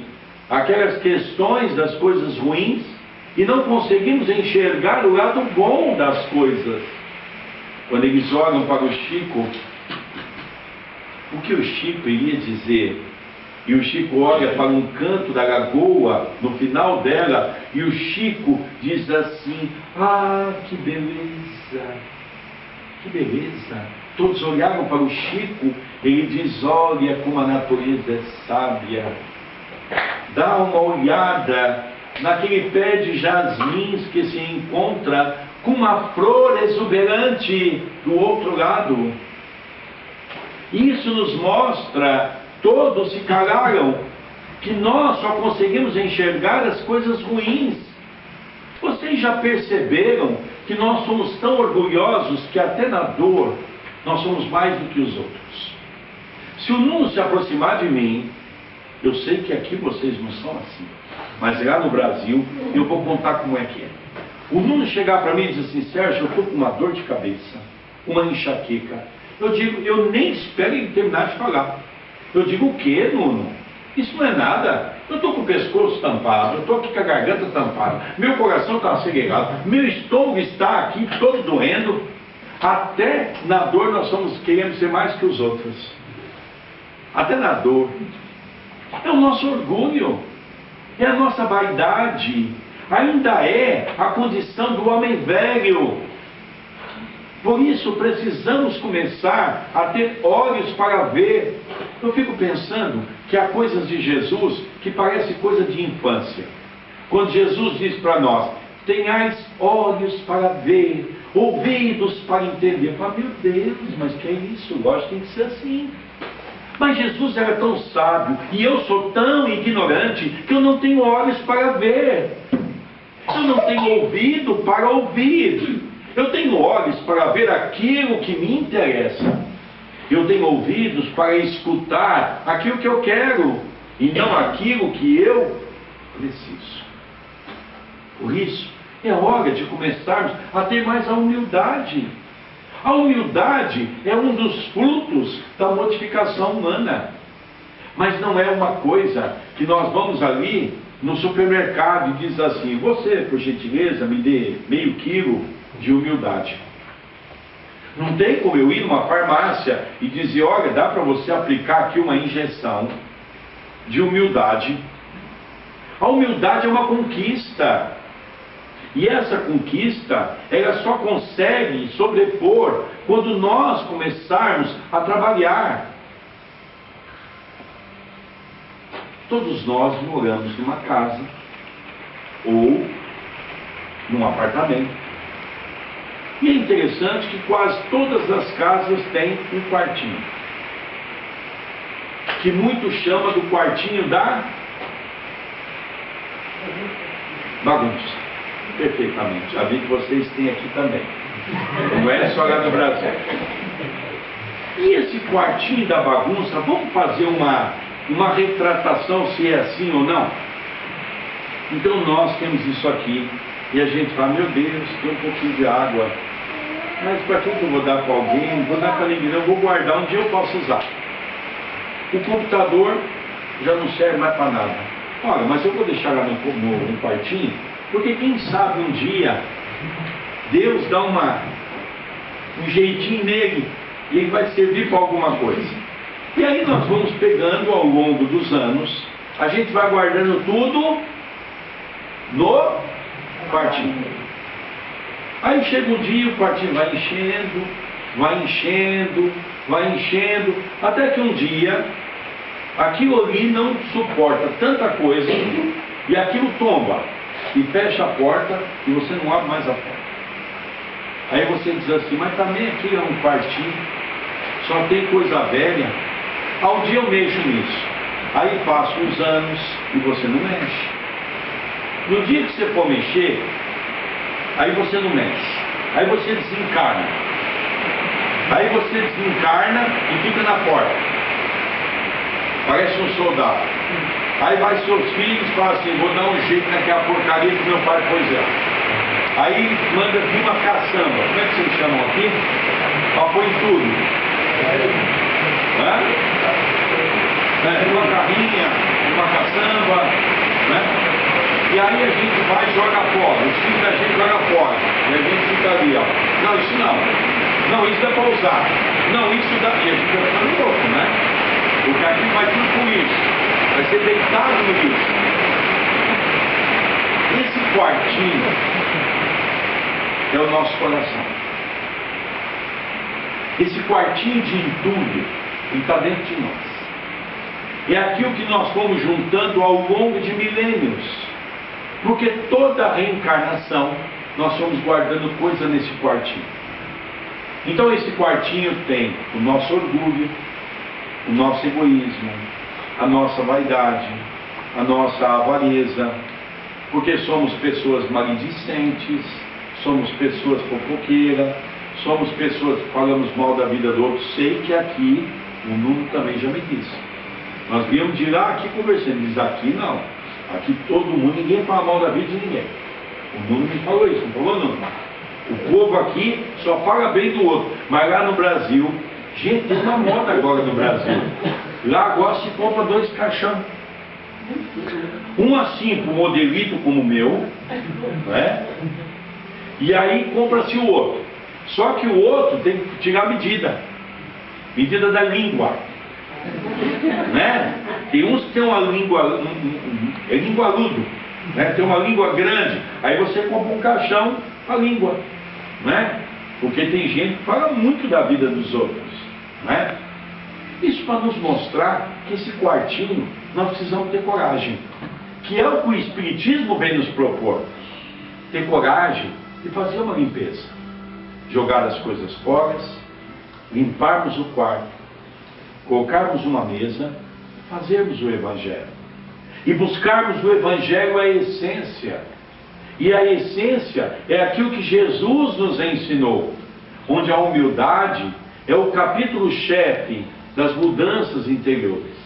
aquelas questões das coisas ruins, e não conseguimos enxergar o lado bom das coisas. Quando eles olham para o Chico, o que o Chico iria dizer? E o Chico olha para um canto da lagoa, no final dela, e o Chico diz assim: ah, que beleza, que beleza. Todos olharam para o Chico, ele diz: olha como a natureza é sábia. Dá uma olhada naquele pé de jasmins que se encontra com uma flor exuberante do outro lado. Isso nos mostra, todos se calaram, que nós só conseguimos enxergar as coisas ruins. Vocês já perceberam que nós somos tão orgulhosos que até na dor nós somos mais do que os outros? Se o Nuno se aproximar de mim, eu sei que aqui vocês não são assim, mas lá no Brasil eu vou contar como é que é. O Nuno chegar para mim e dizer assim: Sérgio, eu estou com uma dor de cabeça, uma enxaqueca. Eu digo, eu nem espero ele terminar de falar. Eu digo: o que, Nuno? Isso não é nada. Eu estou com o pescoço tampado, eu estou aqui com a garganta tampada, meu coração está acelerado, meu estômago está aqui todo doendo. Até na dor nós queremos ser mais que os outros. Até na dor. É o nosso orgulho, é a nossa vaidade, ainda é a condição do homem velho. Por isso precisamos começar a ter olhos para ver. Eu fico pensando que há coisas de Jesus que parecem coisa de infância. Quando Jesus diz para nós: tenhais olhos para ver, ouvidos para entender. Eu falo: meu Deus, mas que é isso? Lógico que tem que ser assim. Mas Jesus era tão sábio e eu sou tão ignorante que eu não tenho olhos para ver. Eu não tenho ouvido para ouvir. Eu tenho olhos para ver aquilo que me interessa. Eu tenho ouvidos para escutar aquilo que eu quero e não aquilo que eu preciso. Por isso, é hora de começarmos a ter mais a humildade. A humildade é um dos frutos da modificação humana. Mas não é uma coisa que nós vamos ali no supermercado e diz assim: você, por gentileza, me dê meio quilo de humildade. Não tem como eu ir numa farmácia e dizer: olha, dá para você aplicar aqui uma injeção de humildade. A humildade é uma conquista. E essa conquista, ela só consegue sobrepor quando nós começarmos a trabalhar. Todos nós moramos numa casa ou num apartamento. E é interessante que quase todas as casas têm um quartinho, que muito chama do quartinho da bagunça. Perfeitamente. Já vi que vocês têm aqui também. Não é só lá no Brasil. E esse quartinho da bagunça, vamos fazer uma retratação se é assim ou não? Então nós temos isso aqui e a gente fala: meu Deus, tem um pouquinho de água, mas para que eu vou dar para alguém? Não vou dar para ninguém, eu vou guardar, um dia eu posso usar. O computador já não serve mais para nada. Olha, mas eu vou deixar lá no quartinho, porque quem sabe um dia Deus dá um jeitinho nele e ele vai servir para alguma coisa. E aí nós vamos pegando ao longo dos anos, a gente vai guardando tudo no quartinho. Aí chega um dia, o quartinho vai enchendo, vai enchendo, vai enchendo, até que um dia aquilo ali não suporta tanta coisa e aquilo tomba e fecha a porta e você não abre mais a porta. Aí você diz assim: mas também aqui é um quartinho, só tem coisa velha. Ao dia eu mexo nisso. Aí passam os anos e você não mexe. No dia que você for mexer, aí você não mexe. Aí você desencarna. Aí você desencarna e fica na porta. Parece um soldado. Aí vai seus filhos e fala assim: vou dar um jeito naquela porcaria que meu pai pôs ela. Aí manda vir uma caçamba. Como é que vocês chamam aqui? Põe tudo. Uma carrinha, uma caçamba, né? E aí a gente vai e joga fora. Os filhos da gente jogam fora. E a gente fica ali, ó. Não, isso não. Não, isso dá para usar. Não, isso dá. E a gente vai ficando louco, né? Porque aqui vai tudo com lixo. Vai ser deitado no lixo. Esse quartinho é o nosso coração. Esse quartinho de entulho está dentro de nós. É aquilo que nós fomos juntando ao longo de milênios. Porque toda a reencarnação nós fomos guardando coisa nesse quartinho. Então esse quartinho tem o nosso orgulho, o nosso egoísmo, a nossa vaidade, a nossa avareza, porque somos pessoas maledicentes, somos pessoas fofoqueiras, somos pessoas que falamos mal da vida do outro. Sei que aqui o Nuno também já me disse. Nós viemos de lá aqui conversando. Diz: aqui não. Aqui todo mundo, ninguém fala mal da vida de ninguém. O Nuno me falou isso, não falou, Nuno? O povo aqui só fala bem do outro. Mas lá no Brasil, gente, tem uma moda agora no Brasil. Lá agora se compra 2 caixão. Um assim para o modelito como o meu, né? E aí compra-se o outro. Só que o outro tem que tirar a medida da língua, né? Tem uns que tem uma língua, é lingualudo, né? Tem uma língua grande. Aí você compra um caixão a língua, né? Porque tem gente que fala muito da vida dos outros, né? Isso para nos mostrar que esse quartinho nós precisamos ter coragem, que é o que o Espiritismo vem nos propor. Ter coragem de fazer uma limpeza, jogar as coisas fora, limparmos o quarto, colocarmos uma mesa, fazermos o Evangelho e buscarmos o Evangelho, a essência. E a essência é aquilo que Jesus nos ensinou, onde a humildade é o capítulo-chefe das mudanças interiores.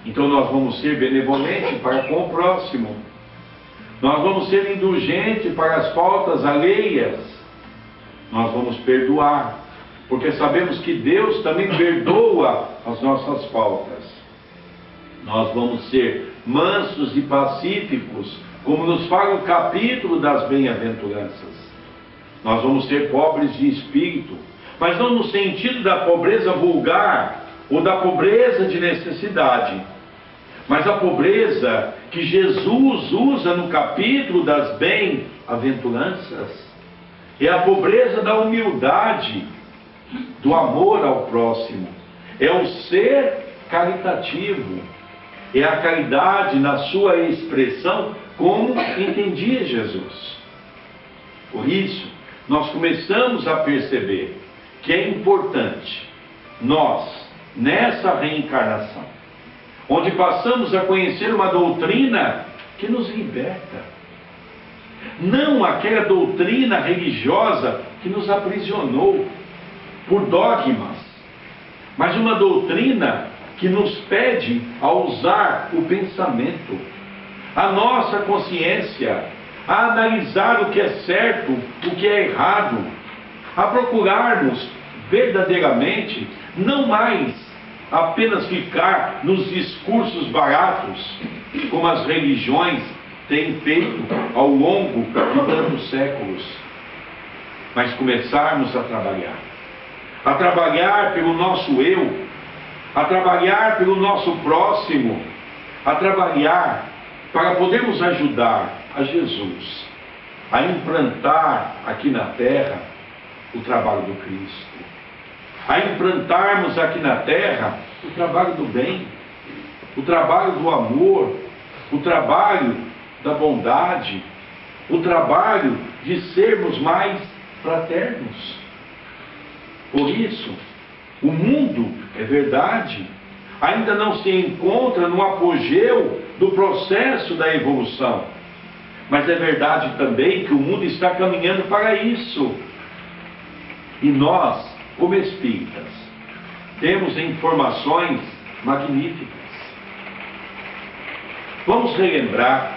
Então nós vamos ser benevolentes para com o próximo. Nós vamos ser indulgentes para as faltas alheias. Nós vamos perdoar, porque sabemos que Deus também perdoa as nossas faltas. Nós vamos ser mansos e pacíficos, como nos fala o capítulo das bem-aventuranças. Nós vamos ser pobres de espírito, mas não no sentido da pobreza vulgar ou da pobreza de necessidade, mas a pobreza que Jesus usa no capítulo das bem-aventuranças é a pobreza da humildade, do amor ao próximo, é o ser caritativo, é a caridade na sua expressão como entendia Jesus. Por isso, nós começamos a perceber que é importante nós, nessa reencarnação, onde passamos a conhecer uma doutrina que nos liberta, não aquela doutrina religiosa que nos aprisionou por dogmas, mas uma doutrina que nos pede a usar o pensamento, a nossa consciência, a analisar o que é certo, o que é errado, a procurarmos verdadeiramente não mais apenas ficar nos discursos baratos, como as religiões têm feito ao longo de tantos séculos, mas começarmos a trabalhar pelo nosso eu, a trabalhar pelo nosso próximo, a trabalhar para podermos ajudar a Jesus a implantar aqui na terra o trabalho do Cristo, a implantarmos aqui na terra o trabalho do bem, o trabalho do amor, o trabalho da bondade, o trabalho de sermos mais fraternos. Por isso, o mundo, é verdade, ainda não se encontra no apogeu do processo da evolução. Mas é verdade também que o mundo está caminhando para isso. E nós, como espíritas, temos informações magníficas. Vamos relembrar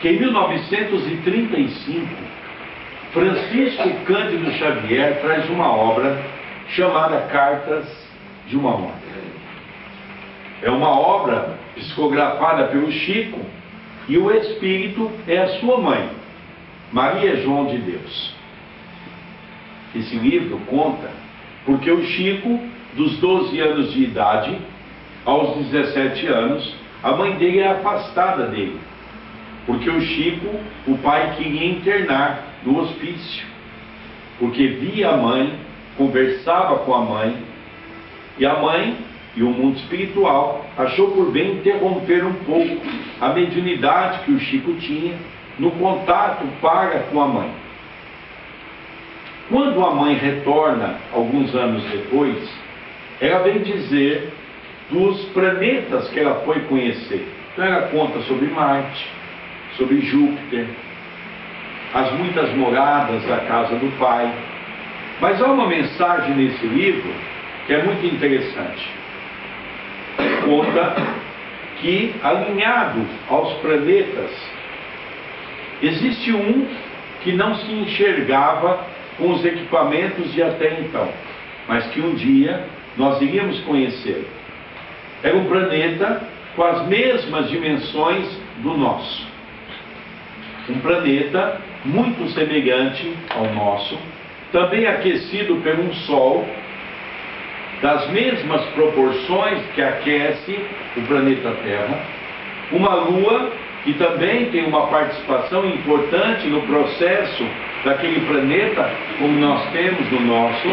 que em 1935, Francisco Cândido Xavier traz uma obra chamada Cartas de uma Morta. É uma obra psicografada pelo Chico, e o espírito é a sua mãe, Maria João de Deus. Esse livro conta porque o Chico, dos 12 anos de idade aos 17 anos, a mãe dele é afastada dele, porque o Chico, o pai queria internar no hospício, porque via a mãe, conversava com a mãe, e a mãe e o mundo espiritual achou por bem interromper um pouco a mediunidade que o Chico tinha no contato para com a mãe. Quando a mãe retorna, alguns anos depois, ela vem dizer dos planetas que ela foi conhecer. Então ela conta sobre Marte, sobre Júpiter, as muitas moradas da casa do pai. Mas há uma mensagem nesse livro que é muito interessante. Conta que, alinhado aos planetas, existe um que não se enxergava com os equipamentos de até então, mas que um dia nós iríamos conhecer. Era um planeta com as mesmas dimensões do nosso. Um planeta muito semelhante ao nosso, também aquecido por um Sol das mesmas proporções que aquece o planeta Terra, uma Lua que também tem uma participação importante no processo daquele planeta, como nós temos no nosso,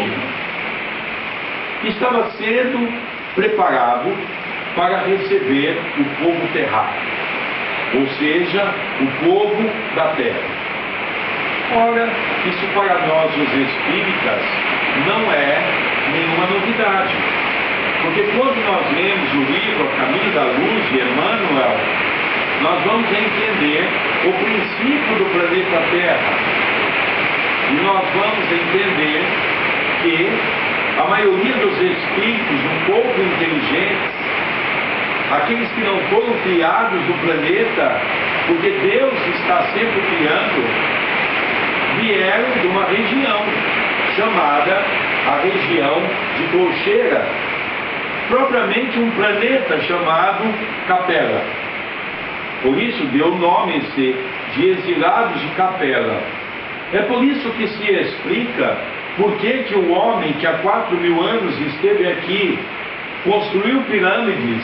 que estava sendo preparado para receber o povo terráqueo, ou seja, o povo da Terra. Ora, isso para nós os espíritas não é nenhuma novidade, porque quando nós lemos o livro A Caminho da Luz de Emmanuel, nós vamos entender o princípio do planeta Terra, e nós vamos entender que a maioria dos espíritos um pouco inteligentes aqueles que não foram criados no planeta, porque Deus está sempre criando, vieram de uma região chamada a região de Colcheira, propriamente um planeta chamado Capela. Por isso deu o nome de exilados de Capela. É por isso que se explica por que o homem que há 4.000 anos esteve aqui construiu pirâmides,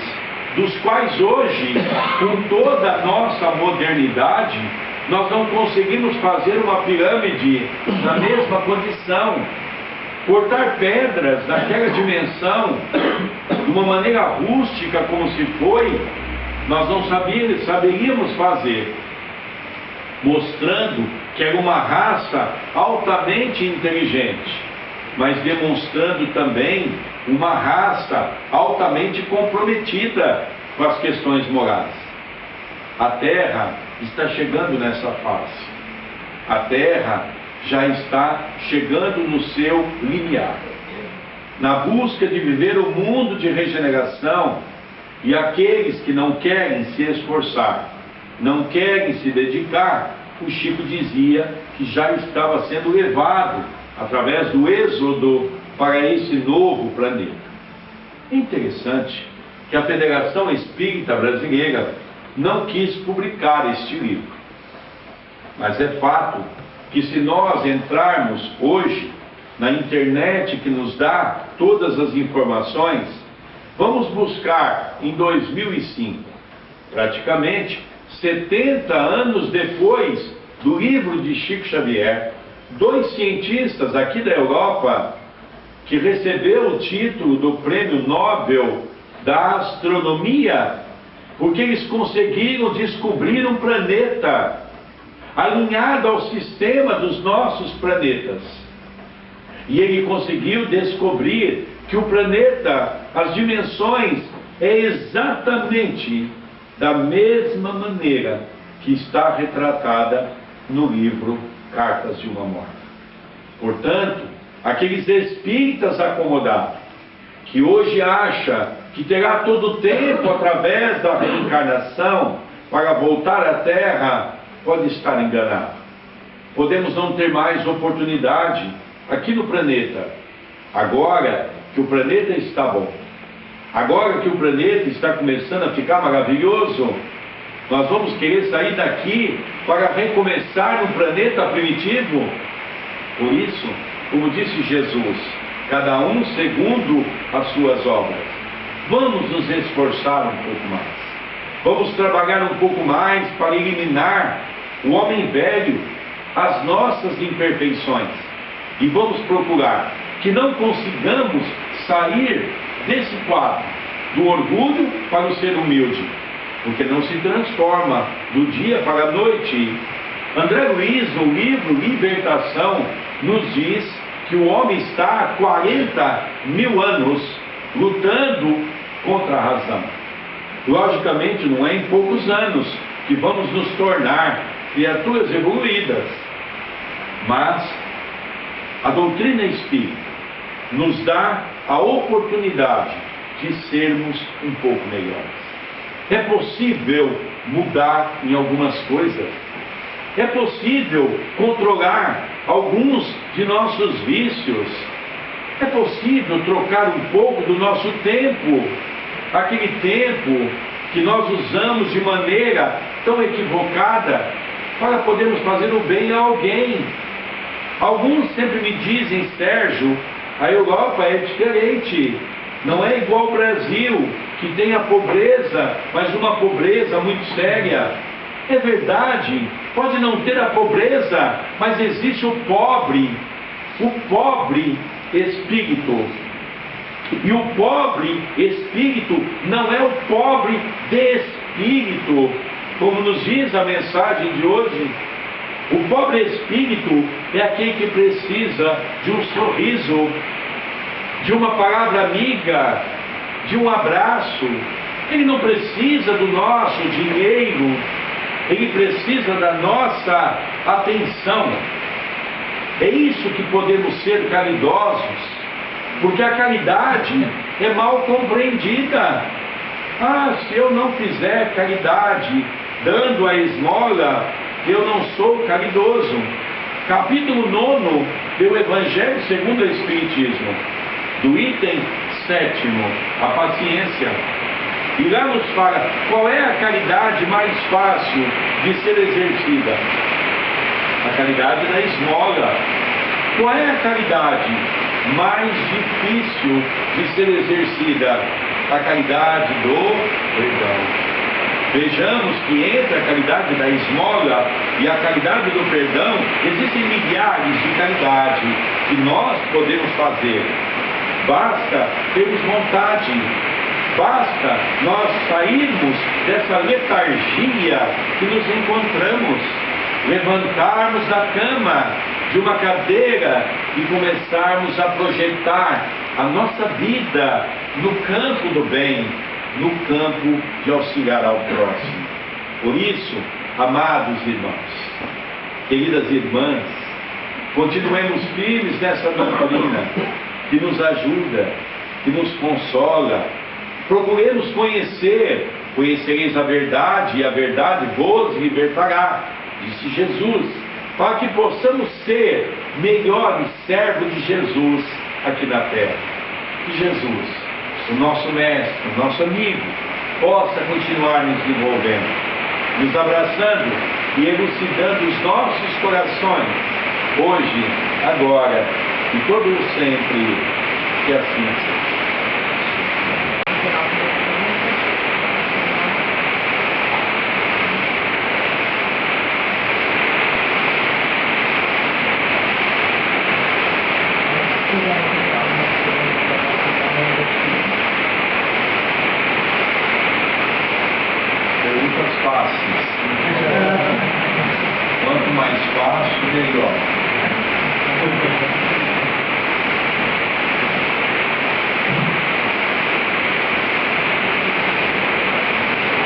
dos quais hoje, com toda a nossa modernidade, nós não conseguimos fazer uma pirâmide na mesma condição. Cortar pedras daquela dimensão, de uma maneira rústica como se foi, nós não saberíamos fazer, mostrando que era uma raça altamente inteligente, mas demonstrando também uma raça altamente comprometida com as questões morais. A Terra está chegando nessa fase. A Terra já está chegando no seu limiar. Na busca de viver o mundo de regeneração, e aqueles que não querem se esforçar, não querem se dedicar, o Chico dizia que já estava sendo levado, através do êxodo, para esse novo planeta. É interessante que a Federação Espírita Brasileira não quis publicar este livro. Mas é fato que se nós entrarmos hoje na internet, que nos dá todas as informações, vamos buscar em 2005, praticamente 70 anos depois do livro de Chico Xavier, 2 cientistas aqui da Europa que recebeu o título do Prêmio Nobel da Astronomia, porque eles conseguiram descobrir um planeta alinhado ao sistema dos nossos planetas. E ele conseguiu descobrir que o planeta, as dimensões, é exatamente da mesma maneira que está retratada no livro Cartas de uma Morta. Portanto, aqueles espíritas acomodados, que hoje acham que terá todo o tempo, através da reencarnação, para voltar à Terra, pode estar enganado. Podemos não ter mais oportunidade aqui no planeta. Agora que o planeta está bom, agora que o planeta está começando a ficar maravilhoso, nós vamos querer sair daqui para recomeçar no planeta primitivo? Por isso, como disse Jesus, cada um segundo as suas obras. Vamos nos esforçar um pouco mais. Vamos trabalhar um pouco mais para eliminar o homem velho, as nossas imperfeições. E vamos procurar que não consigamos sair desse quadro, do orgulho para o ser humilde, porque não se transforma do dia para a noite. André Luiz, no livro Libertação, nos diz que o homem está há 40.000 anos lutando contra a razão. Logicamente, não é em poucos anos que vamos nos tornar criaturas evoluídas, mas a doutrina espírita nos dá a oportunidade de sermos um pouco melhores. É possível mudar em algumas coisas. É possível controlar alguns de nossos vícios. É possível trocar um pouco do nosso tempo, aquele tempo que nós usamos de maneira tão equivocada, para podermos fazer o bem a alguém. Alguns sempre me dizem: Sérgio, a Europa é diferente, não é igual ao Brasil, que tem a pobreza, mas uma pobreza muito séria. É verdade, pode não ter a pobreza, mas existe o pobre espírito. E o pobre espírito não é o pobre de espírito, como nos diz a mensagem de hoje. O pobre espírito é aquele que precisa de um sorriso, de uma palavra amiga, de um abraço. Ele não precisa do nosso dinheiro, ele precisa da nossa atenção. É isso que podemos ser caridosos, porque a caridade é mal compreendida. Ah, se eu não fizer caridade dando a esmola, eu não sou caridoso. Capítulo 9 do Evangelho segundo o Espiritismo, do item 7º, a paciência. E lá nos fala qual é a caridade mais fácil de ser exercida. A caridade da esmola. Qual é a caridade mais difícil de ser exercida? A caridade do perdão. Vejamos que entre a caridade da esmola e a caridade do perdão, existem milhares de caridade que nós podemos fazer. Basta termos vontade, basta nós sairmos dessa letargia que nos encontramos, levantarmos da cama, de uma cadeira e começarmos a projetar a nossa vida no campo do bem, no campo de auxiliar ao próximo. Por isso, amados irmãos, queridas irmãs, continuemos firmes nessa doutrina que nos ajuda, que nos consola. Procuremos conhecereis a verdade, e a verdade vos libertará, disse Jesus, para que possamos ser melhores servos de Jesus aqui na terra. Que Jesus, o nosso mestre, o nosso amigo, possa continuar nos envolvendo, nos abraçando e elucidando os nossos corações, hoje, agora e todo o sempre, que assim seja. Perguntas fáceis. Quanto mais fácil, melhor.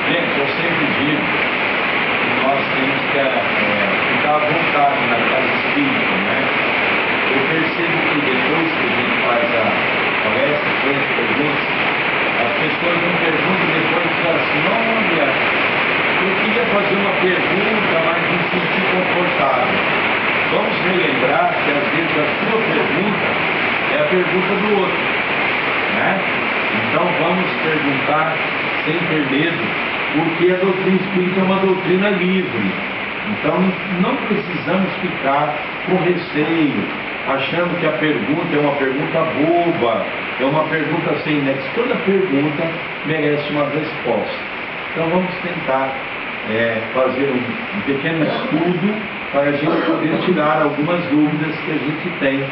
Gente, eu sempre digo que nós temos que ficar à vontade na casa espírita, né? Eu percebo que depois que a gente faz a palestra, faz as perguntas, as pessoas não perguntam e depois dizem assim: olha, eu queria fazer uma pergunta, mas me senti confortável. Vamos relembrar que às vezes a sua pergunta é a pergunta do outro, né? Então vamos perguntar sem ter medo, porque a doutrina espírita é uma doutrina livre. Então não precisamos ficar com receio, achando que a pergunta é uma pergunta boba, é uma pergunta sem nexo. Toda pergunta merece uma resposta. Então vamos tentar fazer um pequeno estudo para a gente poder tirar algumas dúvidas que a gente tem,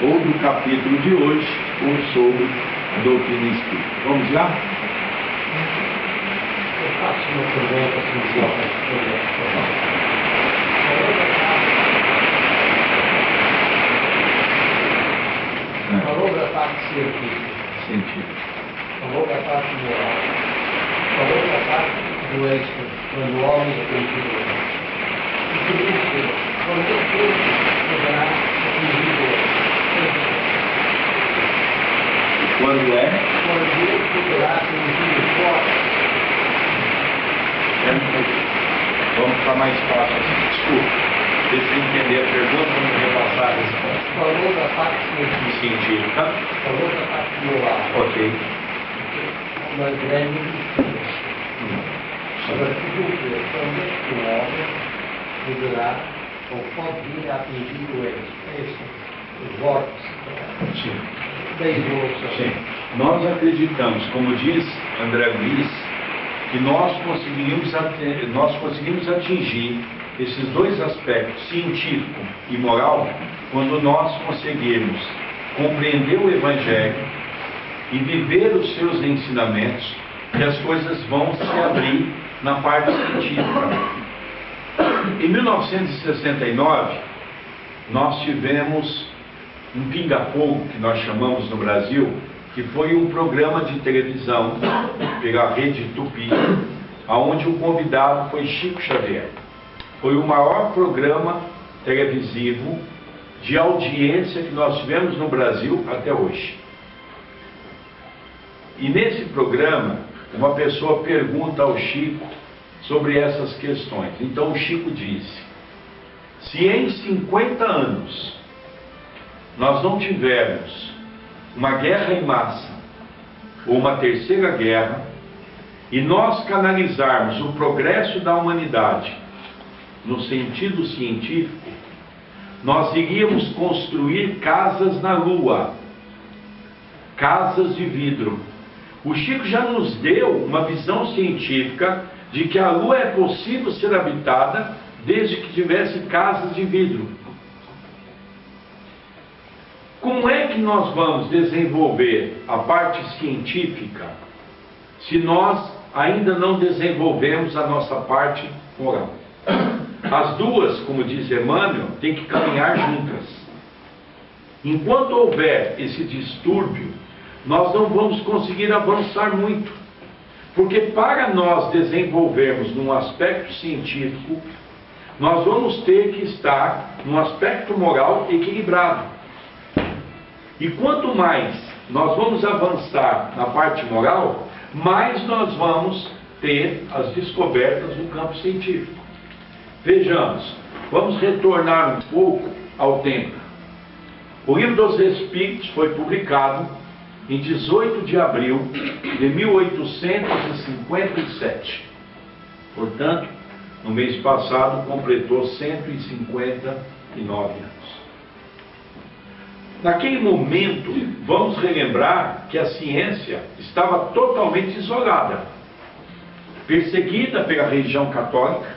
ou do capítulo de hoje, ou sobre a doutrina espírita. Vamos lá? Eu faço uma pergunta assim, falou da parte científica, falou da parte moral, falou da parte do êxito, quando o homem é conhecido. E por isso, quando eu poderá atingir o êxito? Quando é? Quando Deus poderá atingir o êxito? Vamos ficar mais fácil assim. Desculpa. Deixa eu entender a pergunta, vamos repassar a resposta. Falou da parte Científica. falou da parte moral. Ok. Uma grande diferença. Agora, quando é que o homem poderá ou pode vir a atingir o êxito? Os votos Sim. da evolução. Sim. Nós acreditamos, como diz André Luiz, que nós conseguimos atingir esses dois aspectos, científico e moral, quando nós conseguirmos compreender o Evangelho e viver os seus ensinamentos, que as coisas vão se abrir na parte científica. Em 1969, nós tivemos um pinga-fogo, que nós chamamos no Brasil, que foi um programa de televisão pela Rede Tupi, onde o convidado foi Chico Xavier. Foi o maior programa televisivo de audiência que nós tivemos no Brasil até hoje. E nesse programa, uma pessoa pergunta ao Chico sobre essas questões. Então o Chico disse: se em 50 anos nós não tivermos uma guerra em massa ou uma terceira guerra, e nós canalizarmos o progresso da humanidade no sentido científico, nós iríamos construir casas na Lua, casas de vidro. O Chico já nos deu uma visão científica de que a Lua é possível ser habitada desde que tivesse casas de vidro. Como é que nós vamos desenvolver a parte científica se nós ainda não desenvolvemos a nossa parte moral? As duas, como diz Emmanuel, têm que caminhar juntas. Enquanto houver esse distúrbio, nós não vamos conseguir avançar muito. Porque para nós desenvolvermos num aspecto científico, nós vamos ter que estar num aspecto moral equilibrado. E quanto mais nós vamos avançar na parte moral, mais nós vamos ter as descobertas no campo científico. Vejamos, vamos retornar um pouco ao tempo. O Livro dos Espíritos foi publicado em 18 de abril de 1857. Portanto, no mês passado completou 159 anos. Naquele momento, vamos relembrar que a ciência estava totalmente isolada, perseguida pela religião católica,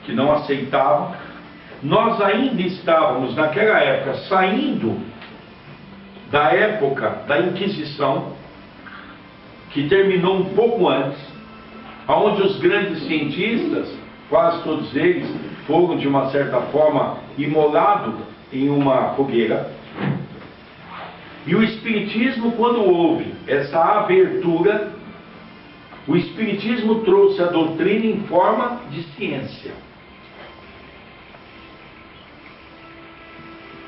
que não aceitava. Nós ainda estávamos, naquela época, saindo da época da Inquisição, que terminou um pouco antes, onde os grandes cientistas, quase todos eles, foram, de uma certa forma, imolados em uma fogueira. E o Espiritismo, quando houve essa abertura, o Espiritismo trouxe a doutrina em forma de ciência.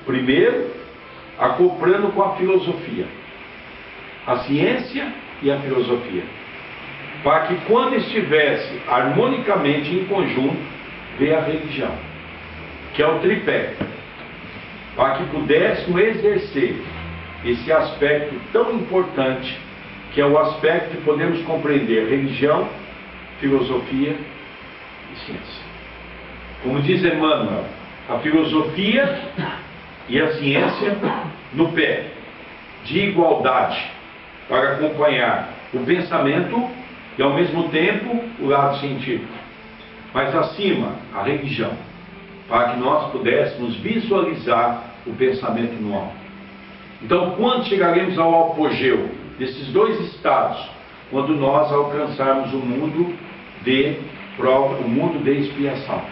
Primeiro, acoplando com a filosofia, a ciência e a filosofia, para que quando estivesse harmonicamente em conjunto, veio a religião, que é o tripé, para que pudéssemos exercer esse aspecto tão importante, que é o aspecto de podermos compreender religião, filosofia e ciência. Como diz Emmanuel, a filosofia e a ciência no pé, de igualdade, para acompanhar o pensamento e ao mesmo tempo o lado científico. Mas acima, a religião, para que nós pudéssemos visualizar o pensamento no alto. Então, quando chegaremos ao apogeu desses dois estados, quando nós alcançarmos o mundo de prova, o mundo de expiação,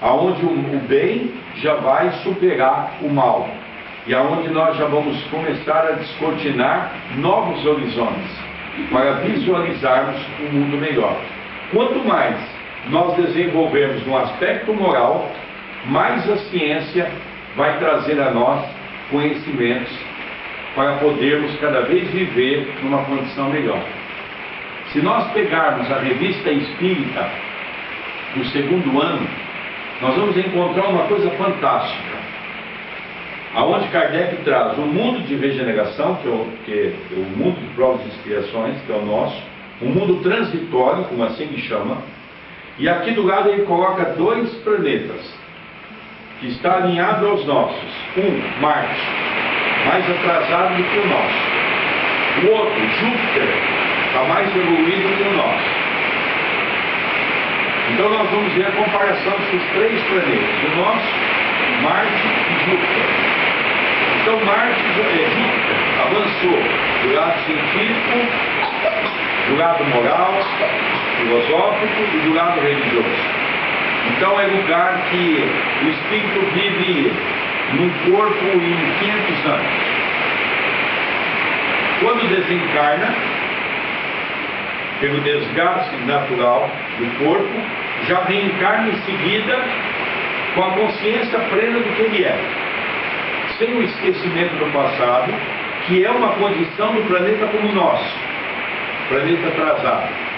aonde o bem já vai superar o mal, e aonde nós já vamos começar a descortinar novos horizontes, para visualizarmos um mundo melhor. Quanto mais nós desenvolvermos no aspecto moral, mais a ciência vai trazer a nós conhecimentos para podermos cada vez viver numa condição melhor. Se nós pegarmos a Revista Espírita do segundo ano, nós vamos encontrar uma coisa fantástica, aonde Kardec traz o mundo de regeneração, que é o mundo de provas e expiações, que é o nosso, o mundo transitório, como assim ele chama, e aqui do lado ele coloca dois planetas, que está alinhado aos nossos. Um, Marte, mais atrasado do que o nosso. O outro, Júpiter, está mais evoluído que o nosso. Então nós vamos ver a comparação desses três planetas, o nosso, Marte e Júpiter. Então Júpiter avançou do lado científico, do lado moral, filosófico e do lado religioso. Então é lugar que o espírito vive num corpo em 500 anos. Quando desencarna, pelo desgaste natural do corpo, já reencarna em seguida com a consciência plena do que ele é, sem o esquecimento do passado, que é uma condição do planeta como o nosso. planeta atrasado.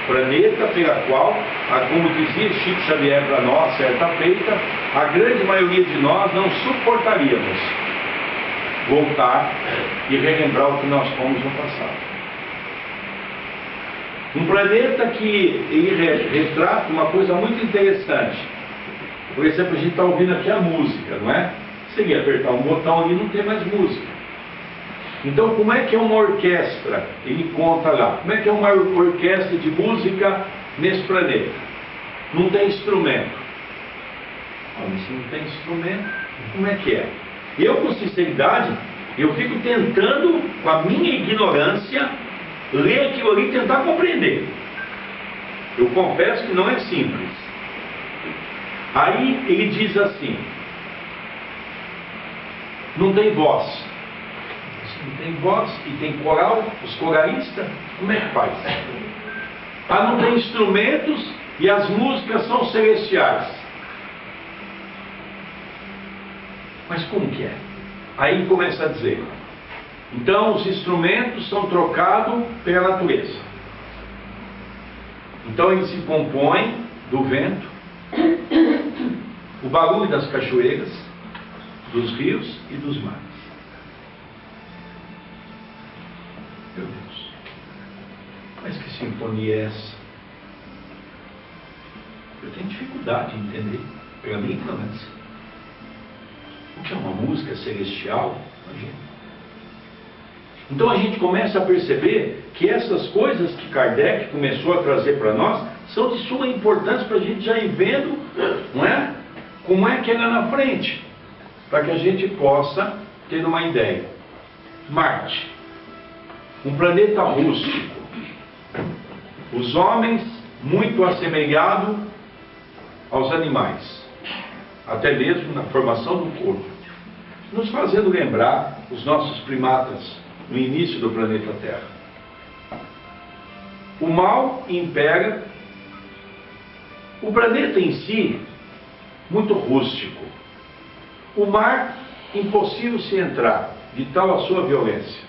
Planeta pela qual, como dizia Chico Xavier para nós, certa feita, a grande maioria de nós não suportaríamos voltar e relembrar o que nós fomos no passado. Um planeta que ele retrata uma coisa muito interessante. Por exemplo, a gente está ouvindo aqui a música, não é? Se ele apertar um botão ali, não tem mais música. Então, como é que é uma orquestra? Ele conta lá. Como é que é uma orquestra de música nesse planeta? Não tem instrumento. Se não tem instrumento, como é que é? Eu, com sinceridade, eu fico tentando, com a minha ignorância, ler aquilo ali e tentar compreender. Eu confesso que não é simples. Aí ele diz assim: não tem voz. Não tem voz e tem coral, os coralistas, como é que faz? Não tem instrumentos e as músicas são celestiais. Mas como que é? Aí ele começa a dizer: então os instrumentos são trocados pela natureza. Então eles se compõem do vento, o barulho das cachoeiras, dos rios e dos mares. Meu Deus, mas que sinfonia é essa? Eu tenho dificuldade em entender, pela minha ignorância. O que é uma música celestial? Imagina. Então a gente começa a perceber que essas coisas que Kardec começou a trazer para nós são de suma importância para a gente já ir vendo, não é? Como é que é lá na frente, para que a gente possa ter uma ideia. Marte, um planeta rústico, os homens muito assemelhados aos animais, até mesmo na formação do corpo, nos fazendo lembrar os nossos primatas no início do planeta Terra. O mal impera, o planeta em si muito rústico, o mar impossível se entrar, de tal a sua violência.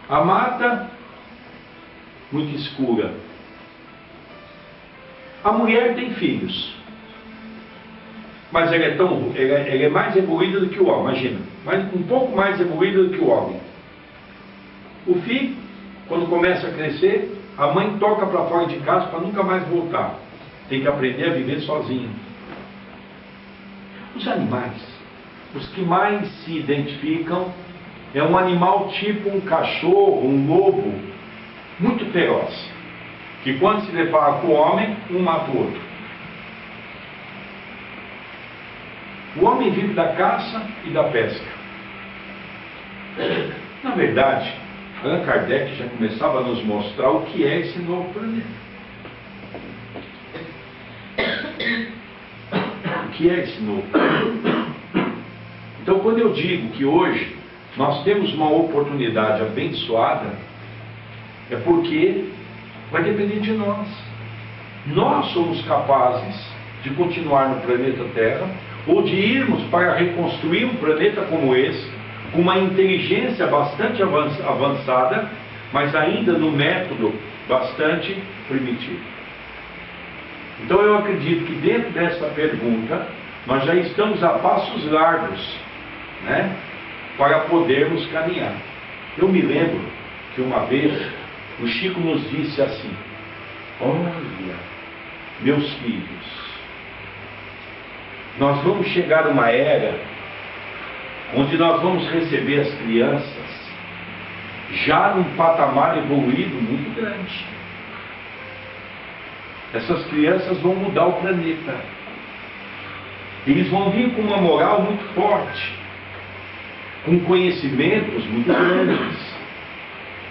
A mata, muito escura. A mulher tem filhos, mas ela é mais evoluída do que o homem, imagina, um pouco mais evoluída do que o homem. O filho, quando começa a crescer, a mãe toca para fora de casa para nunca mais voltar. Tem que aprender a viver sozinho. Os animais, os que mais se identificam, é um animal tipo um cachorro, um lobo, muito feroz, que quando se depara com o homem, um mata o outro. O homem vive da caça e da pesca. Na verdade, Allan Kardec já começava a nos mostrar o que é esse novo planeta. O que é esse novo planeta? Então, quando eu digo que hoje nós temos uma oportunidade abençoada, é porque vai depender de nós. Nós somos capazes de continuar no planeta Terra, ou de irmos para reconstruir um planeta como esse, com uma inteligência bastante avançada, mas ainda no método bastante primitivo. Então eu acredito que dentro dessa pergunta, nós já estamos a passos largos, né, para podermos caminhar. Eu me lembro que uma vez o Chico nos disse assim: olha, meus filhos, nós vamos chegar a uma era onde nós vamos receber as crianças já num patamar evoluído muito grande. Essas crianças vão mudar o planeta. Eles vão vir com uma moral muito forte, com conhecimentos muito grandes.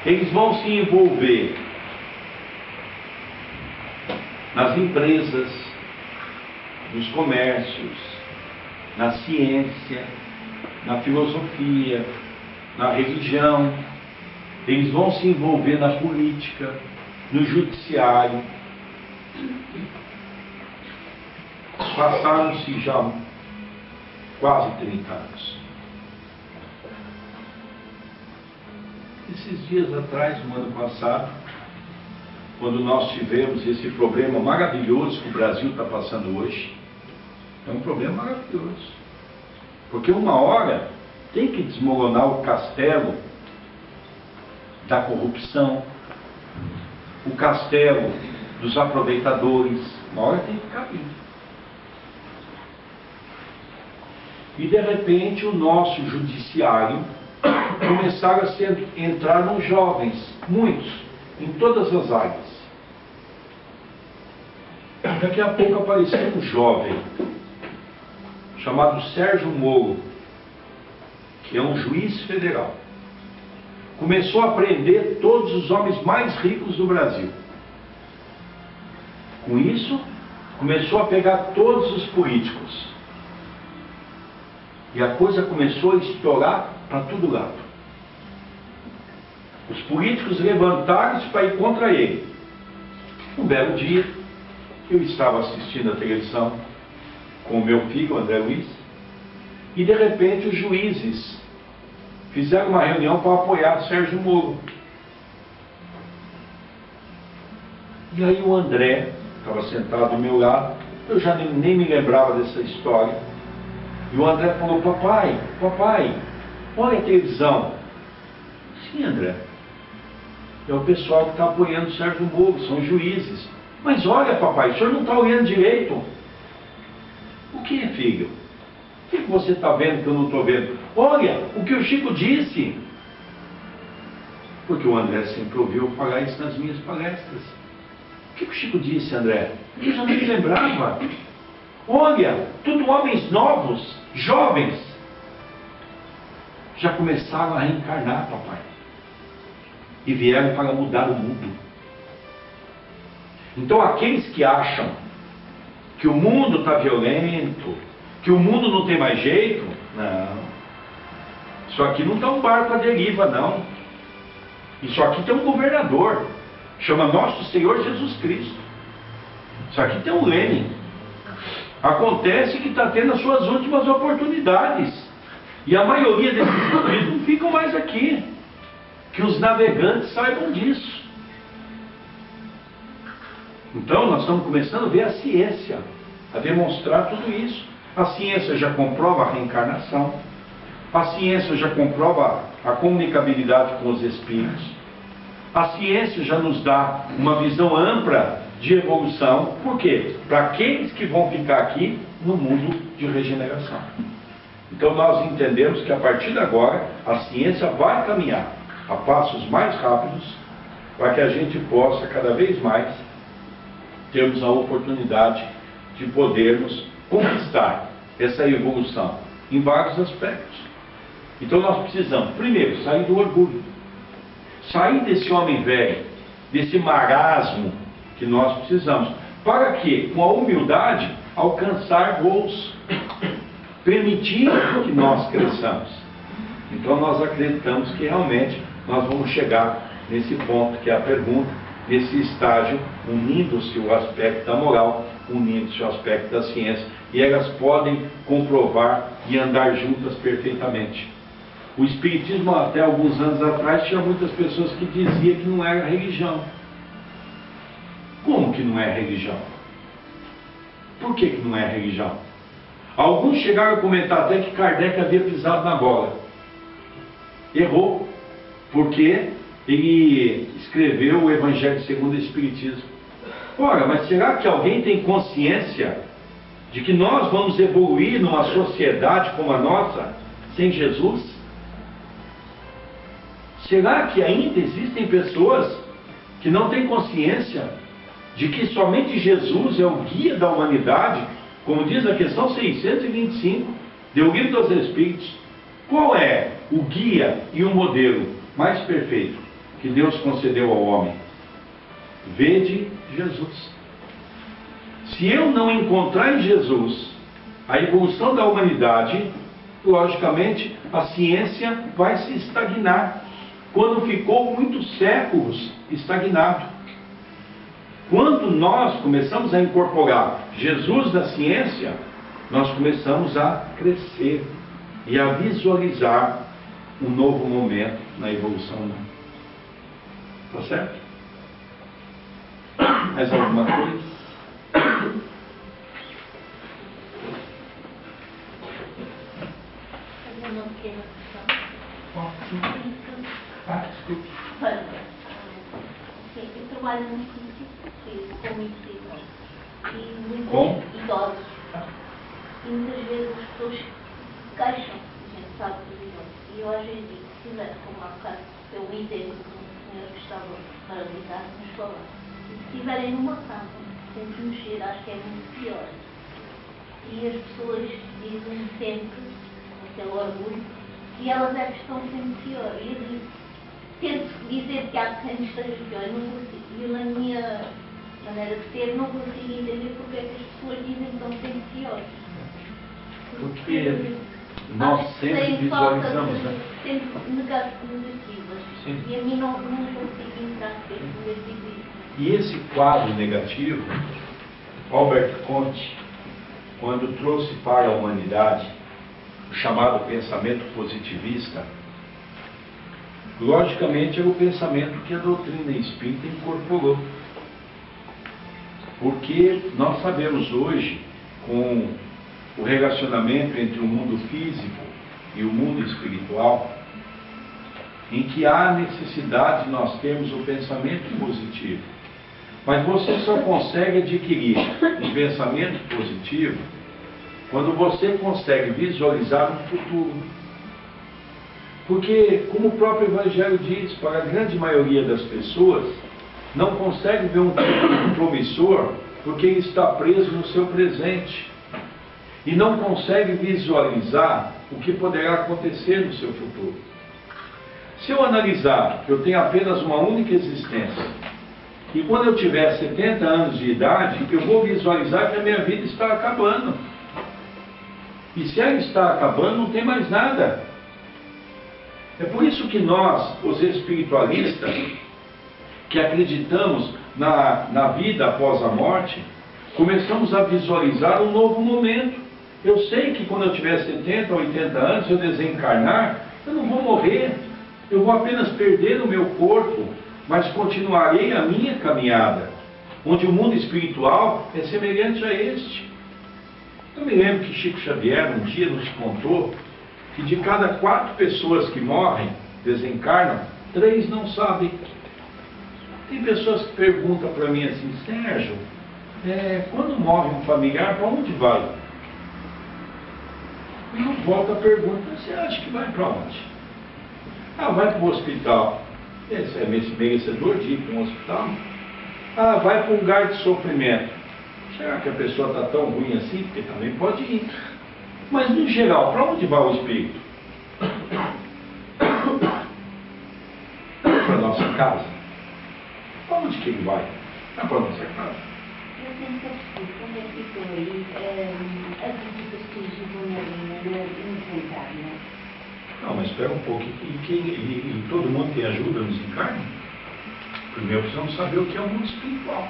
Eles vão se envolver nas empresas, nos comércios, na ciência, na filosofia, na religião. Eles vão se envolver na política, no judiciário. Passaram-se já quase 30 anos. Eles esses dias atrás, no ano passado, quando nós tivemos esse problema maravilhoso que o Brasil está passando hoje. É um problema maravilhoso. Porque uma hora tem que desmoronar o castelo da corrupção, o castelo dos aproveitadores. Uma hora tem que cair. E de repente o nosso judiciário começaram a entraram jovens, muitos, em todas as áreas. Daqui a pouco apareceu um jovem chamado Sérgio Moro, que é um juiz federal. Começou a prender todos os homens mais ricos do Brasil. Com isso, começou a pegar todos os políticos. E a coisa começou a estourar para todo lado. Os políticos levantaram-se para ir contra ele. Um belo dia, eu estava assistindo a televisão com o meu filho, André Luiz, e de repente os juízes fizeram uma reunião para apoiar Sérgio Moro. E aí o André estava sentado do meu lado, eu já nem me lembrava dessa história. E o André falou: papai, olha a televisão. Sim, André, é o pessoal que está apoiando o Sérgio Moro, são juízes. Mas olha, papai, o senhor não está olhando direito. O que, filho? O que você está vendo que eu não estou vendo? Olha, o que o Chico disse. Porque o André sempre ouviu falar isso nas minhas palestras. O que o Chico disse, André? Eu já nem me lembrava. Olha, tudo homens novos, jovens, já começaram a reencarnar, papai. E vieram para mudar o mundo. Então aqueles que acham que o mundo está violento, que o mundo não tem mais jeito, não. Isso aqui não está um barco à deriva, não. Isso aqui tem um governador, chama Nosso Senhor Jesus Cristo. Isso aqui tem um Lênin. Acontece que está tendo as suas últimas oportunidades. E a maioria desses espíritos não ficam mais aqui. Que os navegantes saibam disso. Então nós estamos começando a ver a ciência, a demonstrar tudo isso. A ciência já comprova a reencarnação. A ciência já comprova a comunicabilidade com os espíritos. A ciência já nos dá uma visão ampla de evolução. Por quê? Para aqueles que vão ficar aqui no mundo de regeneração. Então nós entendemos que a partir de agora a ciência vai caminhar a passos mais rápidos para que a gente possa cada vez mais termos a oportunidade de podermos conquistar essa evolução em vários aspectos. Então nós precisamos, primeiro, sair do orgulho, sair desse homem velho, desse marasmo que nós precisamos, para que, com a humildade, alcançar voos, permitir que nós cresçamos. Então nós acreditamos que realmente nós vamos chegar nesse ponto, que é a pergunta, nesse estágio, unindo-se o aspecto da moral, unindo-se o aspecto da ciência, e elas podem comprovar e andar juntas perfeitamente. O Espiritismo, até alguns anos atrás, tinha muitas pessoas que diziam que não era religião. Como que não é religião? Por que não é religião? Alguns chegaram a comentar até que Kardec havia pisado na bola. Errou, porque ele escreveu o Evangelho segundo o Espiritismo. Ora, mas será que alguém tem consciência de que nós vamos evoluir numa sociedade como a nossa sem Jesus? Será que ainda existem pessoas que não têm consciência de que somente Jesus é o guia da humanidade, como diz a questão 625 do Livro dos Espíritos? Qual é o guia e o modelo mais perfeito que Deus concedeu ao homem? Vede Jesus. Se eu não encontrar em Jesus a evolução da humanidade, logicamente a ciência vai se estagnar, quando ficou muitos séculos estagnado. Quando nós começamos a incorporar Jesus na ciência, nós começamos a crescer e a visualizar um novo momento na evolução humana. Tá certo? Mais alguma coisa? Fazer uma pequena questão. Desculpe. Eu trabalho num sítio com muitos idosos. E Com? Idosos. E muitas vezes as pessoas se queixam, a gente sabe dos idosos. E eu às vezes digo, se tiver, como há bocado, eu me entendo que um senhor que estava paralisado nos falou. E se estiverem numa cama, sem se mexer, acho que é muito pior. E as pessoas dizem sempre, com aquele orgulho, que elas é que estão sempre pior. E eu digo, tento dizer que há quem esteja pior, eu não consigo. E eu, na minha maneira de ser, não consigo entender porque é que as pessoas dizem que estão sempre piores. Porque nós sempre visualizamos, né? Sempre negativas. Sim. E a mim não consigo entrar nesse negativismo. E esse quadro negativo, Albert Conte, quando trouxe para a humanidade o chamado pensamento positivista, logicamente é o pensamento que a doutrina espírita incorporou. Porque nós sabemos hoje, com o relacionamento entre o mundo físico e o mundo espiritual, em que há necessidade de nós termos o pensamento positivo. Mas você só consegue adquirir um pensamento positivo quando você consegue visualizar um futuro. Porque, como o próprio Evangelho diz, para a grande maioria das pessoas, não consegue ver um futuro promissor porque ele está preso no seu presente. E não consegue visualizar o que poderá acontecer no seu futuro. Se eu analisar que eu tenho apenas uma única existência, e quando eu tiver 70 anos de idade, eu vou visualizar que a minha vida está acabando. E se ela está acabando, não tem mais nada. É por isso que nós, os espiritualistas, que acreditamos na vida após a morte, começamos a visualizar um novo momento. Eu sei que quando eu tiver 70, 80 anos, se eu desencarnar, eu não vou morrer. Eu vou apenas perder o meu corpo, mas continuarei a minha caminhada, onde o mundo espiritual é semelhante a este. Eu me lembro que Chico Xavier um dia nos contou que de cada 4 pessoas que morrem, desencarnam, 3 não sabem. Tem pessoas que perguntam para mim assim, Sérgio, quando morre um familiar, para onde vai? E eu volto a pergunta, você acha que vai para onde? Vai para o hospital. Esse é merecedor de ir para um hospital? Vai para um lugar de sofrimento. Será que a pessoa está tão ruim assim? Porque também pode ir. Mas, no geral, para onde vai o espírito? Para a nossa casa. Para onde que ele vai? Para a nossa casa. Eu tenho que perceber como é que ficou aí as visitas que o Gilberto no desencarne. Não, mas espera um pouco. E todo mundo tem ajuda no desencarne? Primeiro precisamos saber o que é o mundo espiritual.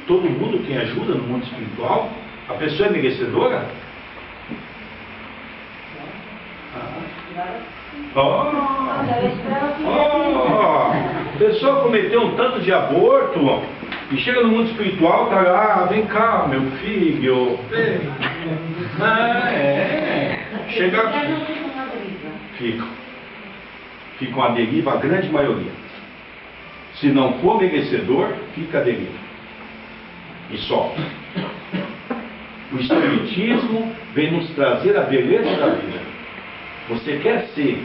Todo mundo tem ajuda no mundo espiritual? A pessoa é merecedora? A pessoa cometeu um tanto de aborto e chega no mundo espiritual, tá lá, vem cá, meu filho. Chega. Ficam à deriva a grande maioria. Se não for merecedor, fica à deriva. E só. O Espiritismo vem nos trazer a beleza da vida. Você quer ser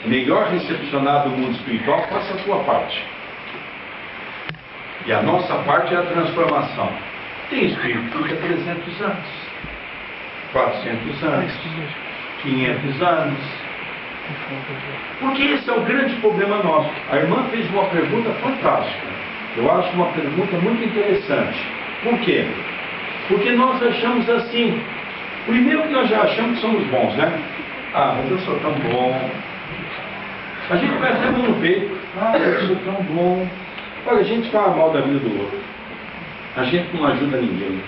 melhor recepcionado no mundo espiritual, faça a sua parte. E a nossa parte é a transformação. Tem espírito que fica 300 anos, 400 anos, 500 anos. Porque esse é o grande problema nosso. A irmã fez uma pergunta fantástica. Eu acho uma pergunta muito interessante. Por quê? Porque nós achamos assim. Primeiro que nós já achamos que somos bons, né? Mas eu sou tão bom. A gente percebe no peito. Eu sou tão bom. Olha, a gente fala mal da vida do outro. A gente não ajuda ninguém.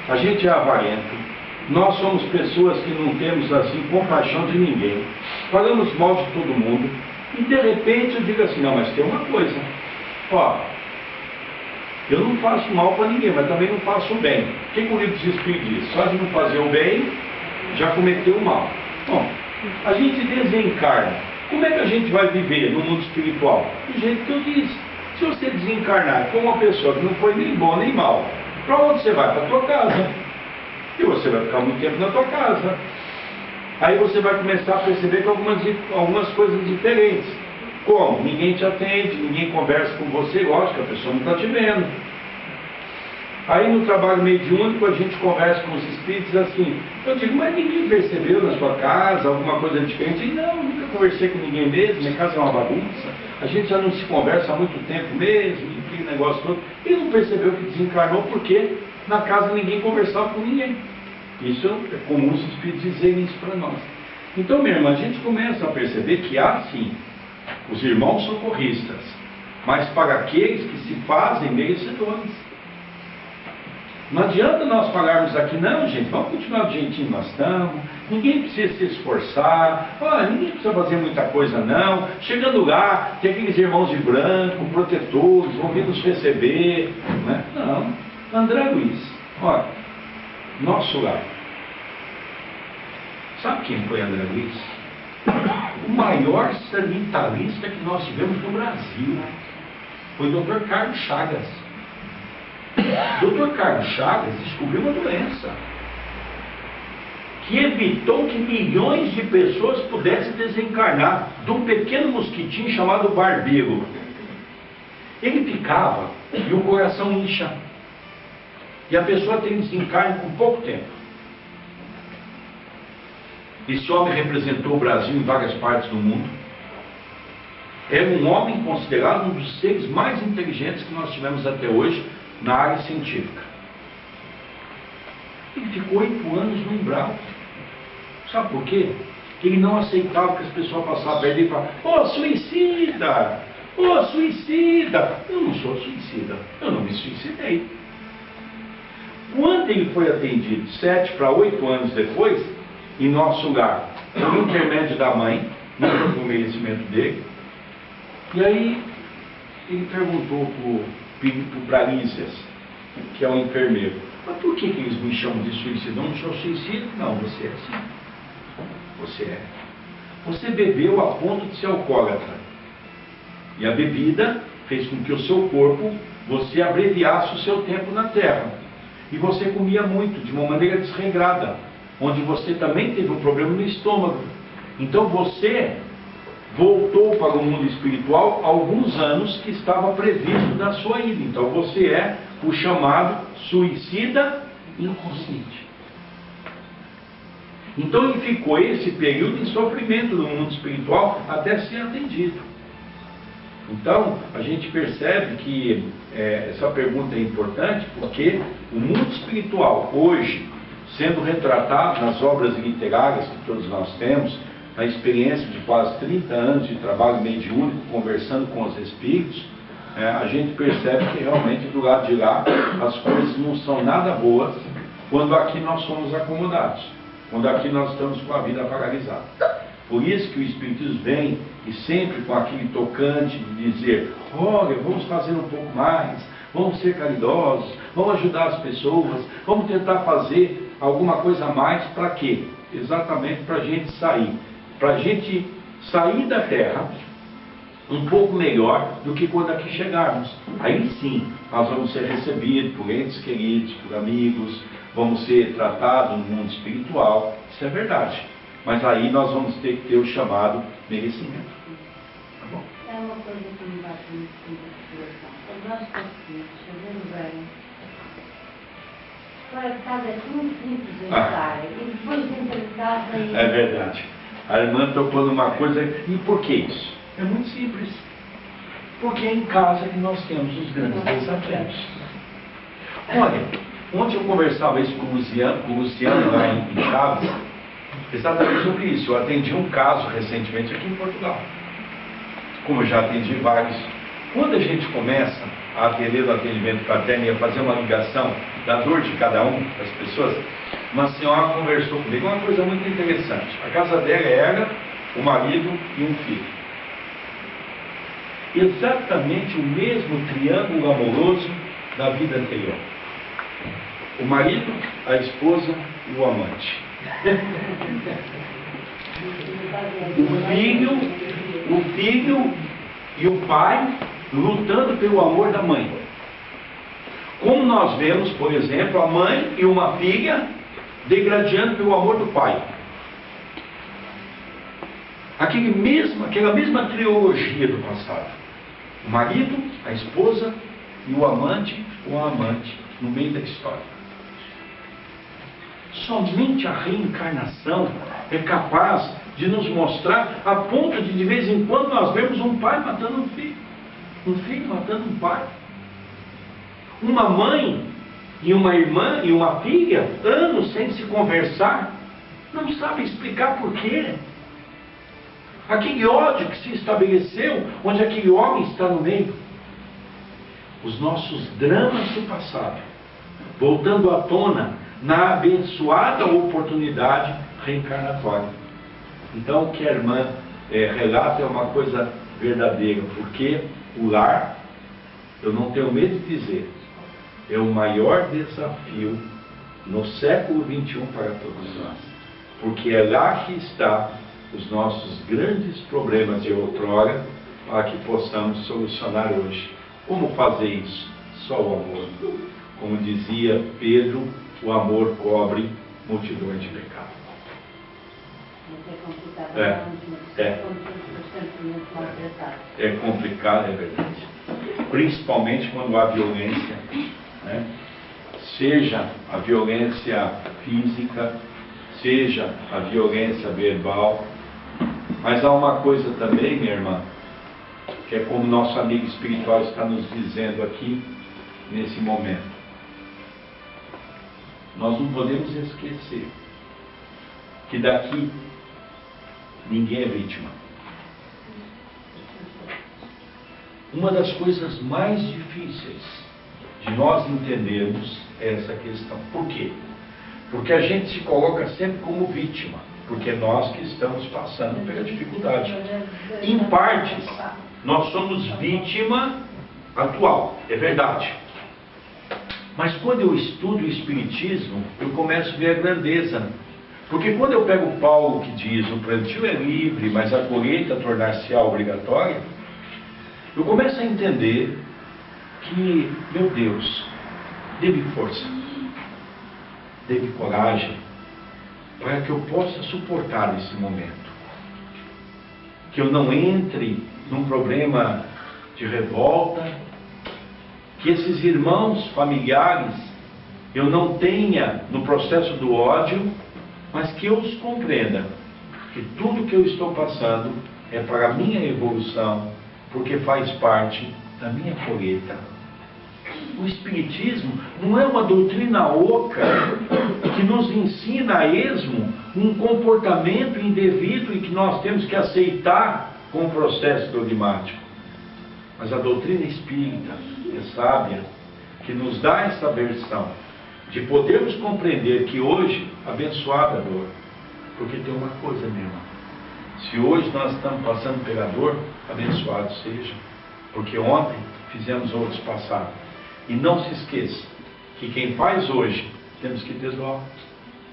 A gente é avarento. Nós somos pessoas que não temos assim compaixão de ninguém. Falamos mal de todo mundo. E de repente eu digo assim, não, mas tem uma coisa. Ó, eu não faço mal para ninguém, mas também não faço o bem. O que o livro dos Espíritos diz? Só de não fazer o bem, já cometeu o mal. Bom, a gente desencarna. Como é que a gente vai viver no mundo espiritual? Do jeito que eu disse. Se você desencarnar com uma pessoa que não foi nem bom nem mal, para onde você vai? Para a tua casa. E você vai ficar muito tempo na tua casa. Aí você vai começar a perceber que algumas coisas diferentes. Como? Ninguém te atende, ninguém conversa com você, lógico, a pessoa não está te vendo. Aí no trabalho mediúnico a gente conversa com os espíritos assim. Eu digo, mas ninguém percebeu na sua casa alguma coisa diferente? E não, nunca conversei com ninguém mesmo, minha casa é uma bagunça. A gente já não se conversa há muito tempo mesmo, aquele negócio todo. E não percebeu que desencarnou porque na casa ninguém conversava com ninguém. Isso é comum os espíritos dizerem isso para nós. Então, minha irmã, a gente começa a perceber que há sim os irmãos socorristas, mas para aqueles que se fazem merecedores. Não adianta nós falarmos aqui, não, gente, vamos continuar do jeitinho que nós estamos, ninguém precisa se esforçar, ninguém precisa fazer muita coisa, não. Chegando lá, tem aqueles irmãos de branco, protetores, vão vir nos receber. Né? Não. André Luiz, olha, nosso lar. Sabe quem foi André Luiz? O maior sanitarista que nós tivemos no Brasil foi o Dr. Carlos Chagas. Dr. Carlos Chagas descobriu uma doença que evitou que milhões de pessoas pudessem desencarnar de um pequeno mosquitinho chamado barbeiro. Ele picava e o coração incha. E a pessoa tem desencarne com pouco tempo. Esse homem representou o Brasil em várias partes do mundo. Era um homem considerado um dos seres mais inteligentes que nós tivemos até hoje na área científica. Ele ficou 8 anos no umbral. Sabe por quê? Ele não aceitava que as pessoas passavam perto dele e falavam: "Ô, suicida! Ô, suicida!" Eu não sou suicida, eu não me suicidei. Quando ele foi atendido 7 para 8 anos depois, em nosso lar, por intermédio da mãe, não foi por merecimento dele, e aí ele perguntou para o Bralísias, que é um enfermeiro: "Mas por que eles me chamam de suicida? Eu não sou suicida?" "Não, você é assim. Você é. Você bebeu a ponto de ser alcoólatra. E a bebida fez com que o seu corpo, você abreviasse o seu tempo na Terra. E você comia muito, de uma maneira desregrada, onde você também teve um problema no estômago. Então você voltou para o mundo espiritual há alguns anos que estava previsto na sua ida. Então você é o chamado suicida inconsciente." Então ele ficou esse período em sofrimento no mundo espiritual até ser atendido. Então a gente percebe que essa pergunta é importante porque o mundo espiritual hoje, sendo retratado nas obras literárias que todos nós temos, na experiência de quase 30 anos de trabalho mediúnico, conversando com os espíritos, a gente percebe que realmente do lado de lá as coisas não são nada boas quando aqui nós somos acomodados, quando aqui nós estamos com a vida paralisada. Por isso que o Espiritismo vem e sempre com aquele tocante de dizer: olha, vamos fazer um pouco mais, vamos ser caridosos, vamos ajudar as pessoas, vamos tentar fazer alguma coisa a mais. Para quê? Exatamente para a gente sair. Para a gente sair da Terra um pouco melhor do que quando aqui chegarmos. Aí sim, nós vamos ser recebidos por entes queridos, por amigos, vamos ser tratados no mundo espiritual. Isso é verdade. Mas aí nós vamos ter que ter o chamado merecimento. Tá bom? É uma coisa que me bate muito com a situação. Quando nós conseguimos fazer o bem, fora de casa é tudo simples de entrar. E depois dentro de casa... É verdade. A irmã tocou numa coisa. E por que isso? É muito simples. Porque é em casa que nós temos os grandes desafios. Olha, ontem eu conversava isso com o Luciano lá em Chaves, exatamente sobre isso. Eu atendi um caso recentemente aqui em Portugal, como eu já atendi vários. Quando a gente começa a atender no atendimento fraterno e a fazer uma ligação da dor de cada um das pessoas, uma senhora conversou comigo uma coisa muito interessante. A casa dela era o marido e um filho. exatamente o mesmo triângulo amoroso da vida anterior. O marido, a esposa e o amante. O filho e o pai lutando pelo amor da mãe. Como nós vemos, por exemplo, a mãe e uma filha degradando pelo amor do pai. Aquela mesma trilogia do passado. O marido, a esposa e o amante ou a amante no meio da história. Somente a reencarnação é capaz de nos mostrar, a ponto de vez em quando nós vemos um pai matando um filho matando um pai, uma mãe e uma irmã e uma filha, anos sem se conversar, não sabe explicar por quê. Aquele ódio que se estabeleceu, onde aquele homem está no meio. Os nossos dramas do passado, voltando à tona na abençoada oportunidade reencarnatória. Então, o que a irmã relata é uma coisa verdadeira, porque o lar, eu não tenho medo de dizer, é o maior desafio no século XXI para todos nós. Porque é lá que está os nossos grandes problemas de outrora, para que possamos solucionar hoje. Como fazer isso? Só o amor. Como dizia Pedro, o amor cobre multidões de pecados. É complicado, é verdade. Principalmente quando há violência, né? Seja a violência física, seja a violência verbal. Mas há uma coisa também, minha irmã, que é como nosso amigo espiritual está nos dizendo aqui, nesse momento. Nós não podemos esquecer que daqui ninguém é vítima. Uma das coisas mais difíceis de nós entendermos é essa questão. Por quê? Porque a gente se coloca sempre como vítima, porque é nós que estamos passando pela dificuldade. Em partes, nós somos vítima atual, é verdade. Mas quando eu estudo o Espiritismo, eu começo a ver a grandeza. Porque quando eu pego Paulo que diz, o plantio é livre, mas a colheita tornar-se-á obrigatória, eu começo a entender que, meu Deus, dê-me força, dê-me coragem, para que eu possa suportar esse momento. Que eu não entre num problema de revolta, que esses irmãos familiares eu não tenha no processo do ódio, mas que eu os compreenda, que tudo que eu estou passando é para a minha evolução, porque faz parte da minha colheita. O Espiritismo não é uma doutrina oca que nos ensina a esmo um comportamento indevido e que nós temos que aceitar com o processo dogmático. Mas a doutrina espírita é sábia, que nos dá essa versão de podermos compreender que hoje, abençoada a dor, porque tem uma coisa mesmo, se hoje nós estamos passando pela dor, abençoado seja, porque ontem fizemos outros passar. E não se esqueça que quem faz hoje, temos que ter dó,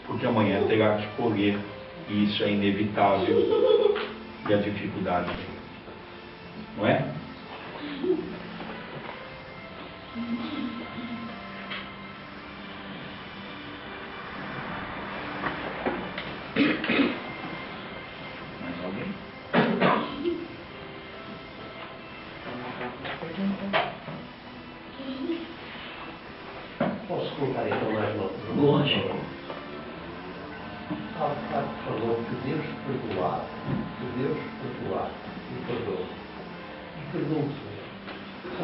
porque amanhã terá que colher, e isso é inevitável, e a dificuldade vem. Não é? Mais alguém? Posso colocar então mais uma pergunta? Lógico. Há bocado falou que Deus perdoava, e perdoa. E pergunto-me,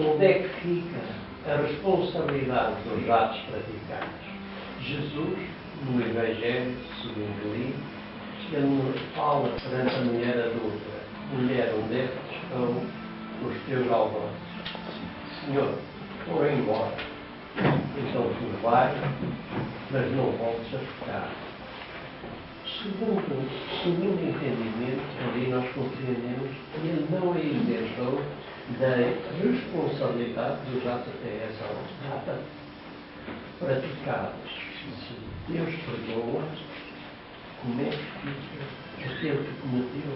onde é que fica a responsabilidade dos atos praticados? Jesus, no Evangelho, segundo o livro, ele fala perante a mulher adulta: mulher, onde é que estão os teus algozes? Senhor, foram embora. Então tu vai, mas não voltes a ficar. Segundo o entendimento, ali nós compreendemos que ele não a isentou da responsabilidade dos até essa data praticados. Se Deus perdoa, como é que fica aquele que cometeu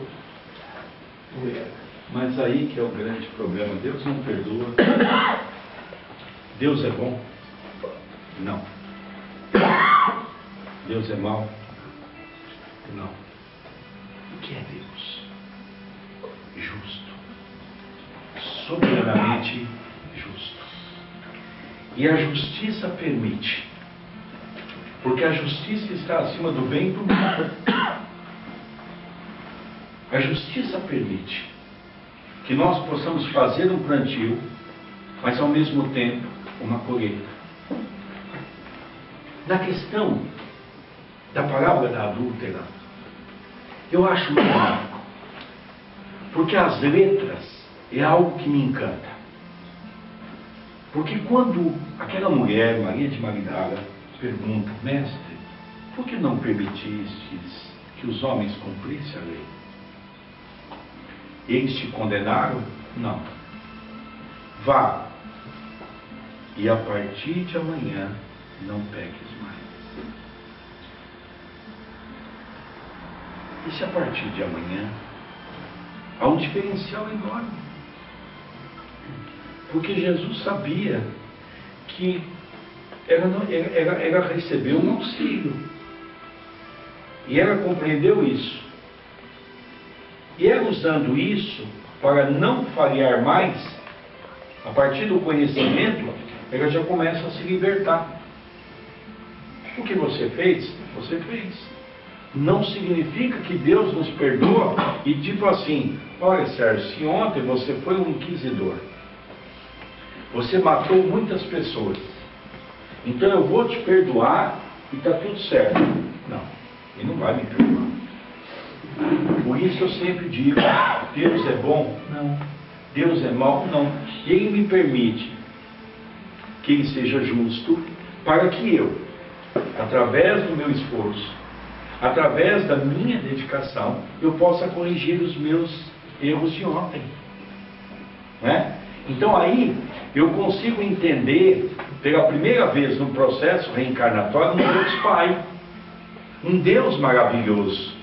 o erro? Mas aí que é o grande problema. Deus não perdoa. Deus é bom? Não. Deus é mau? Não. O que é Deus? Justo. Soberanamente justo. E a justiça permite. Porque a justiça está acima do bem e do mal. A justiça permite que nós possamos fazer um plantio, mas ao mesmo tempo uma colheita. Na questão da parábola da adúltera, eu acho magnífico, porque as letras é algo que me encanta. Porque quando aquela mulher, Maria de Magdala, pergunta: mestre, por que não permitistes que os homens cumprissem a lei? Eles te condenaram? Não. Vá, e a partir de amanhã não peques mais. E se a partir de amanhã há um diferencial enorme? Porque Jesus sabia que ela recebeu um auxílio. E ela compreendeu isso. E ela, usando isso para não falhar mais, a partir do conhecimento, ela já começa a se libertar. O que você fez, você fez. Não significa que Deus nos perdoa e tipo assim: olha, Sérgio, se ontem você foi um inquisidor, você matou muitas pessoas, então eu vou te perdoar e está tudo certo. Não, Ele não vai me perdoar. Por isso eu sempre digo: Deus é bom? Não. Deus é mau? Não. Ele me permite que Ele seja justo para que eu, através do meu esforço, através da minha dedicação, eu possa corrigir os meus erros de ontem. Não é? Então aí eu consigo entender, pela primeira vez no processo reencarnatório, um Deus Pai, um Deus maravilhoso,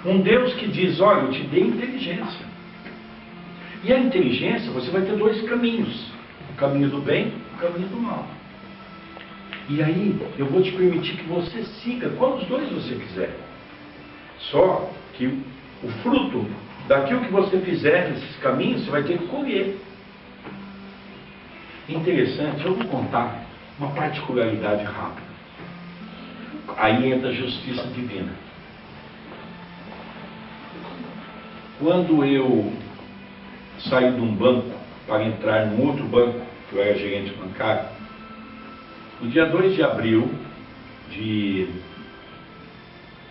um Deus que diz: olha, eu te dei inteligência. E a inteligência, você vai ter dois caminhos: o caminho do bem e o caminho do mal. E aí eu vou te permitir que você siga qual dos dois você quiser. Só que o fruto daquilo que você fizer nesses caminhos, você vai ter que colher. Interessante, eu vou contar uma particularidade rápida. Aí entra a justiça divina. Quando eu saí de um banco para entrar num outro banco, que eu era gerente bancário, no dia 2 de abril de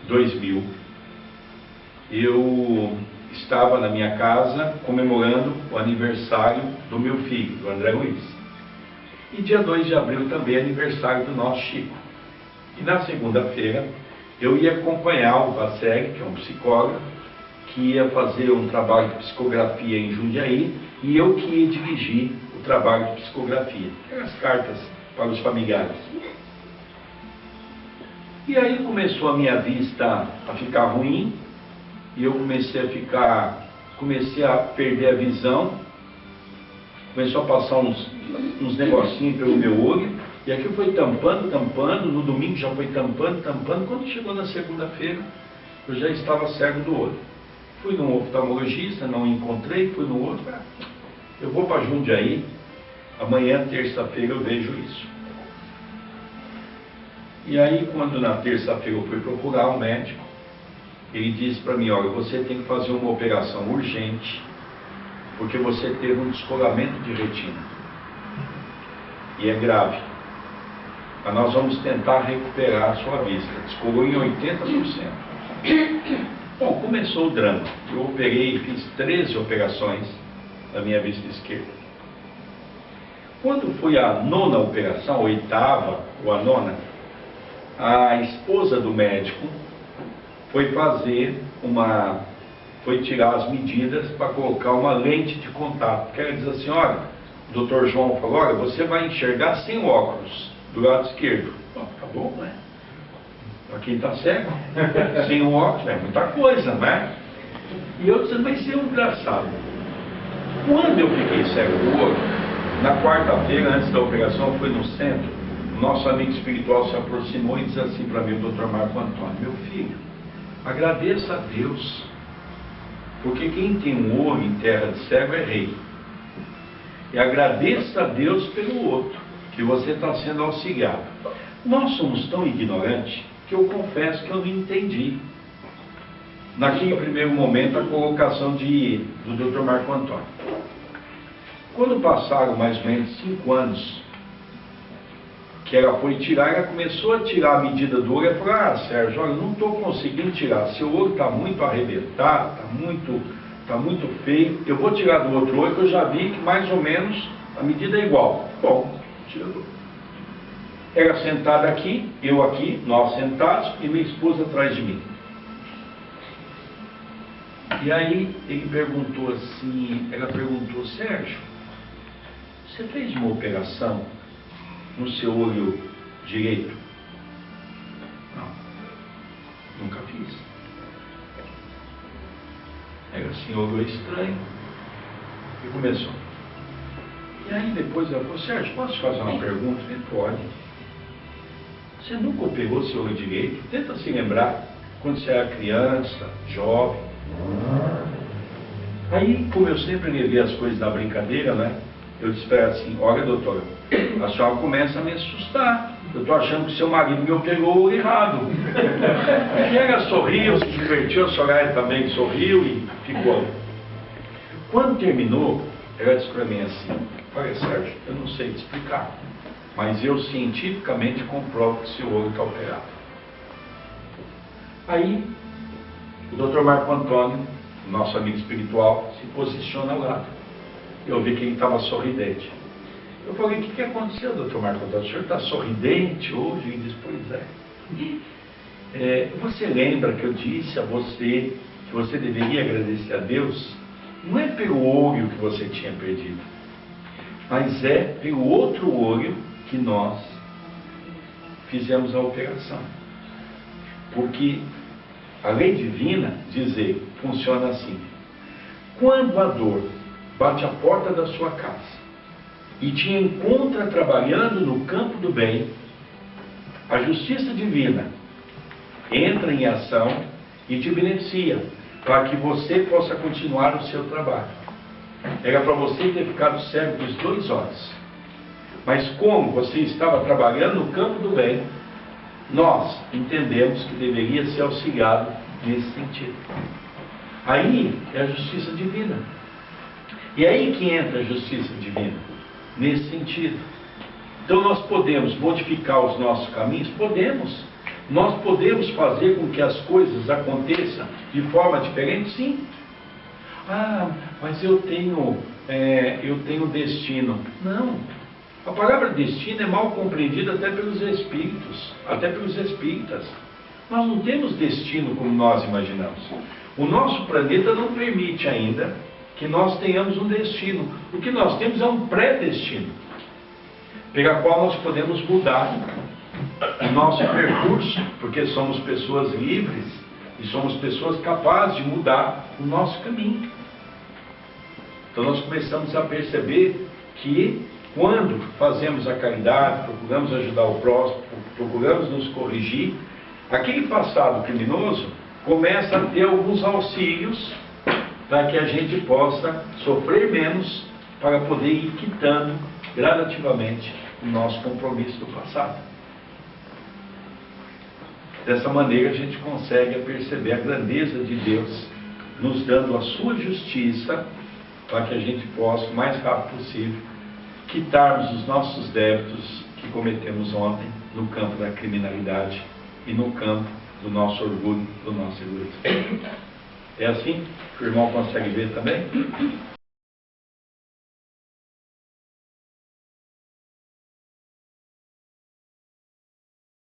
2000, eu estava na minha casa comemorando o aniversário do meu filho, do André Luiz. E dia 2 de abril também é aniversário do nosso Chico. E na segunda-feira eu ia acompanhar o Vasseg, que é um psicólogo, que ia fazer um trabalho de psicografia em Jundiaí, e eu que ia dirigir o trabalho de psicografia, aquelas cartas para os familiares. E aí começou a minha vista a ficar ruim, e eu comecei a perder a visão, começou a passar uns negocinhos pelo meu olho, e aquilo foi tampando, no domingo já foi tampando, quando chegou na segunda-feira, eu já estava cego do olho. Fui num oftalmologista, não encontrei, fui no outro, eu vou para Jundiaí, amanhã, terça-feira, eu vejo isso. E aí, quando na terça-feira eu fui procurar o médico, ele disse para mim: olha, você tem que fazer uma operação urgente, porque você teve um descolamento de retina. E é grave. Mas nós vamos tentar recuperar a sua vista. Descolou em 80%. Bom, começou o drama. Eu operei, fiz 13 operações na minha vista esquerda. Quando foi a 9ª operação, a 8ª ou a 9ª, a esposa do médico foi fazer uma foi tirar as medidas para colocar uma lente de contato. Quer dizer assim, olha, o doutor João falou, olha, você vai enxergar sem óculos, do lado esquerdo. Bom, tá bom, né? Para quem está cego, sem um óculos é muita coisa, né? E eu disse, mas é engraçado. Quando eu fiquei cego do olho, na quarta-feira, antes da operação, eu fui no centro, o nosso amigo espiritual se aproximou e disse assim para mim, o doutor Marco Antônio, meu filho, agradeça a Deus, porque quem tem um olho em terra de cego é rei. E agradeça a Deus pelo outro, que você está sendo auxiliado. Nós somos tão ignorantes que eu confesso que eu não entendi. Naquele primeiro momento, a colocação do Dr. Marco Antônio. Quando passaram mais ou menos 5 anos, que ela foi tirar, ela começou a tirar a medida do olho, e falou, ah, Sérgio, olha, eu não estou conseguindo tirar, seu olho está muito arrebentado, está muito feio, eu vou tirar do outro olho, que eu já vi que mais ou menos a medida é igual. Bom, tira do outro. Ela sentada aqui, eu aqui, nós sentados, e minha esposa atrás de mim. E aí ele perguntou assim, ela perguntou, Sérgio, você fez uma operação no seu olho direito? Não, nunca fiz. Ela assim olhou estranho e começou. E aí depois ela falou, Sérgio, posso te fazer uma pergunta? Ele pode. Você nunca operou seu olho direito? Tenta se lembrar quando você era criança, jovem. Aí, como eu sempre levei as coisas na brincadeira, né? Eu disse para ela assim, olha doutora, a senhora começa a me assustar. Eu estou achando que seu marido me operou errado. E ela sorriu, se divertiu, a Soraya também sorriu e ficou. Quando terminou, ela disse para mim assim, olha Sérgio, eu não sei te explicar, mas eu cientificamente comprovo que seu olho está operado. Aí, o Dr. Marco Antônio, nosso amigo espiritual, se posiciona ao lado. Eu vi que ele estava sorridente. Eu falei, o que aconteceu, Dr. Marco Antônio? O senhor está sorridente hoje? Ele disse, pois é. Você lembra que eu disse a você que você deveria agradecer a Deus? Não é pelo olho que você tinha perdido, mas é pelo outro olho que nós fizemos a operação. Porque a lei divina, dizer, funciona assim. Quando a dor bate a porta da sua casa e te encontra trabalhando no campo do bem, a justiça divina entra em ação e te beneficia, para que você possa continuar o seu trabalho. Era para você ter ficado cego dos 2 olhos. Mas como você estava trabalhando no campo do bem, nós entendemos que deveria ser auxiliado nesse sentido. Aí é a justiça divina. E é aí que entra a justiça divina, nesse sentido. Então nós podemos modificar os nossos caminhos? Podemos. Nós podemos fazer com que as coisas aconteçam de forma diferente? Sim. Ah, mas eu tenho destino. Não. A palavra destino é mal compreendida até pelos espíritos, até pelos espíritas. Nós não temos destino como nós imaginamos. O nosso planeta não permite ainda que nós tenhamos um destino. O que nós temos é um pré-destino, pela qual nós podemos mudar o nosso percurso, porque somos pessoas livres e somos pessoas capazes de mudar o nosso caminho. Então nós começamos a perceber que quando fazemos a caridade, procuramos ajudar o próximo, procuramos nos corrigir, aquele passado criminoso começa a ter alguns auxílios para que a gente possa sofrer menos, para poder ir quitando gradativamente o nosso compromisso do passado. Dessa maneira a gente consegue perceber a grandeza de Deus, nos dando a sua justiça, para que a gente possa, o mais rápido possível, quitarmos os nossos débitos que cometemos ontem no campo da criminalidade e no campo do nosso orgulho, do nosso egoísmo. É assim que o irmão consegue ver também?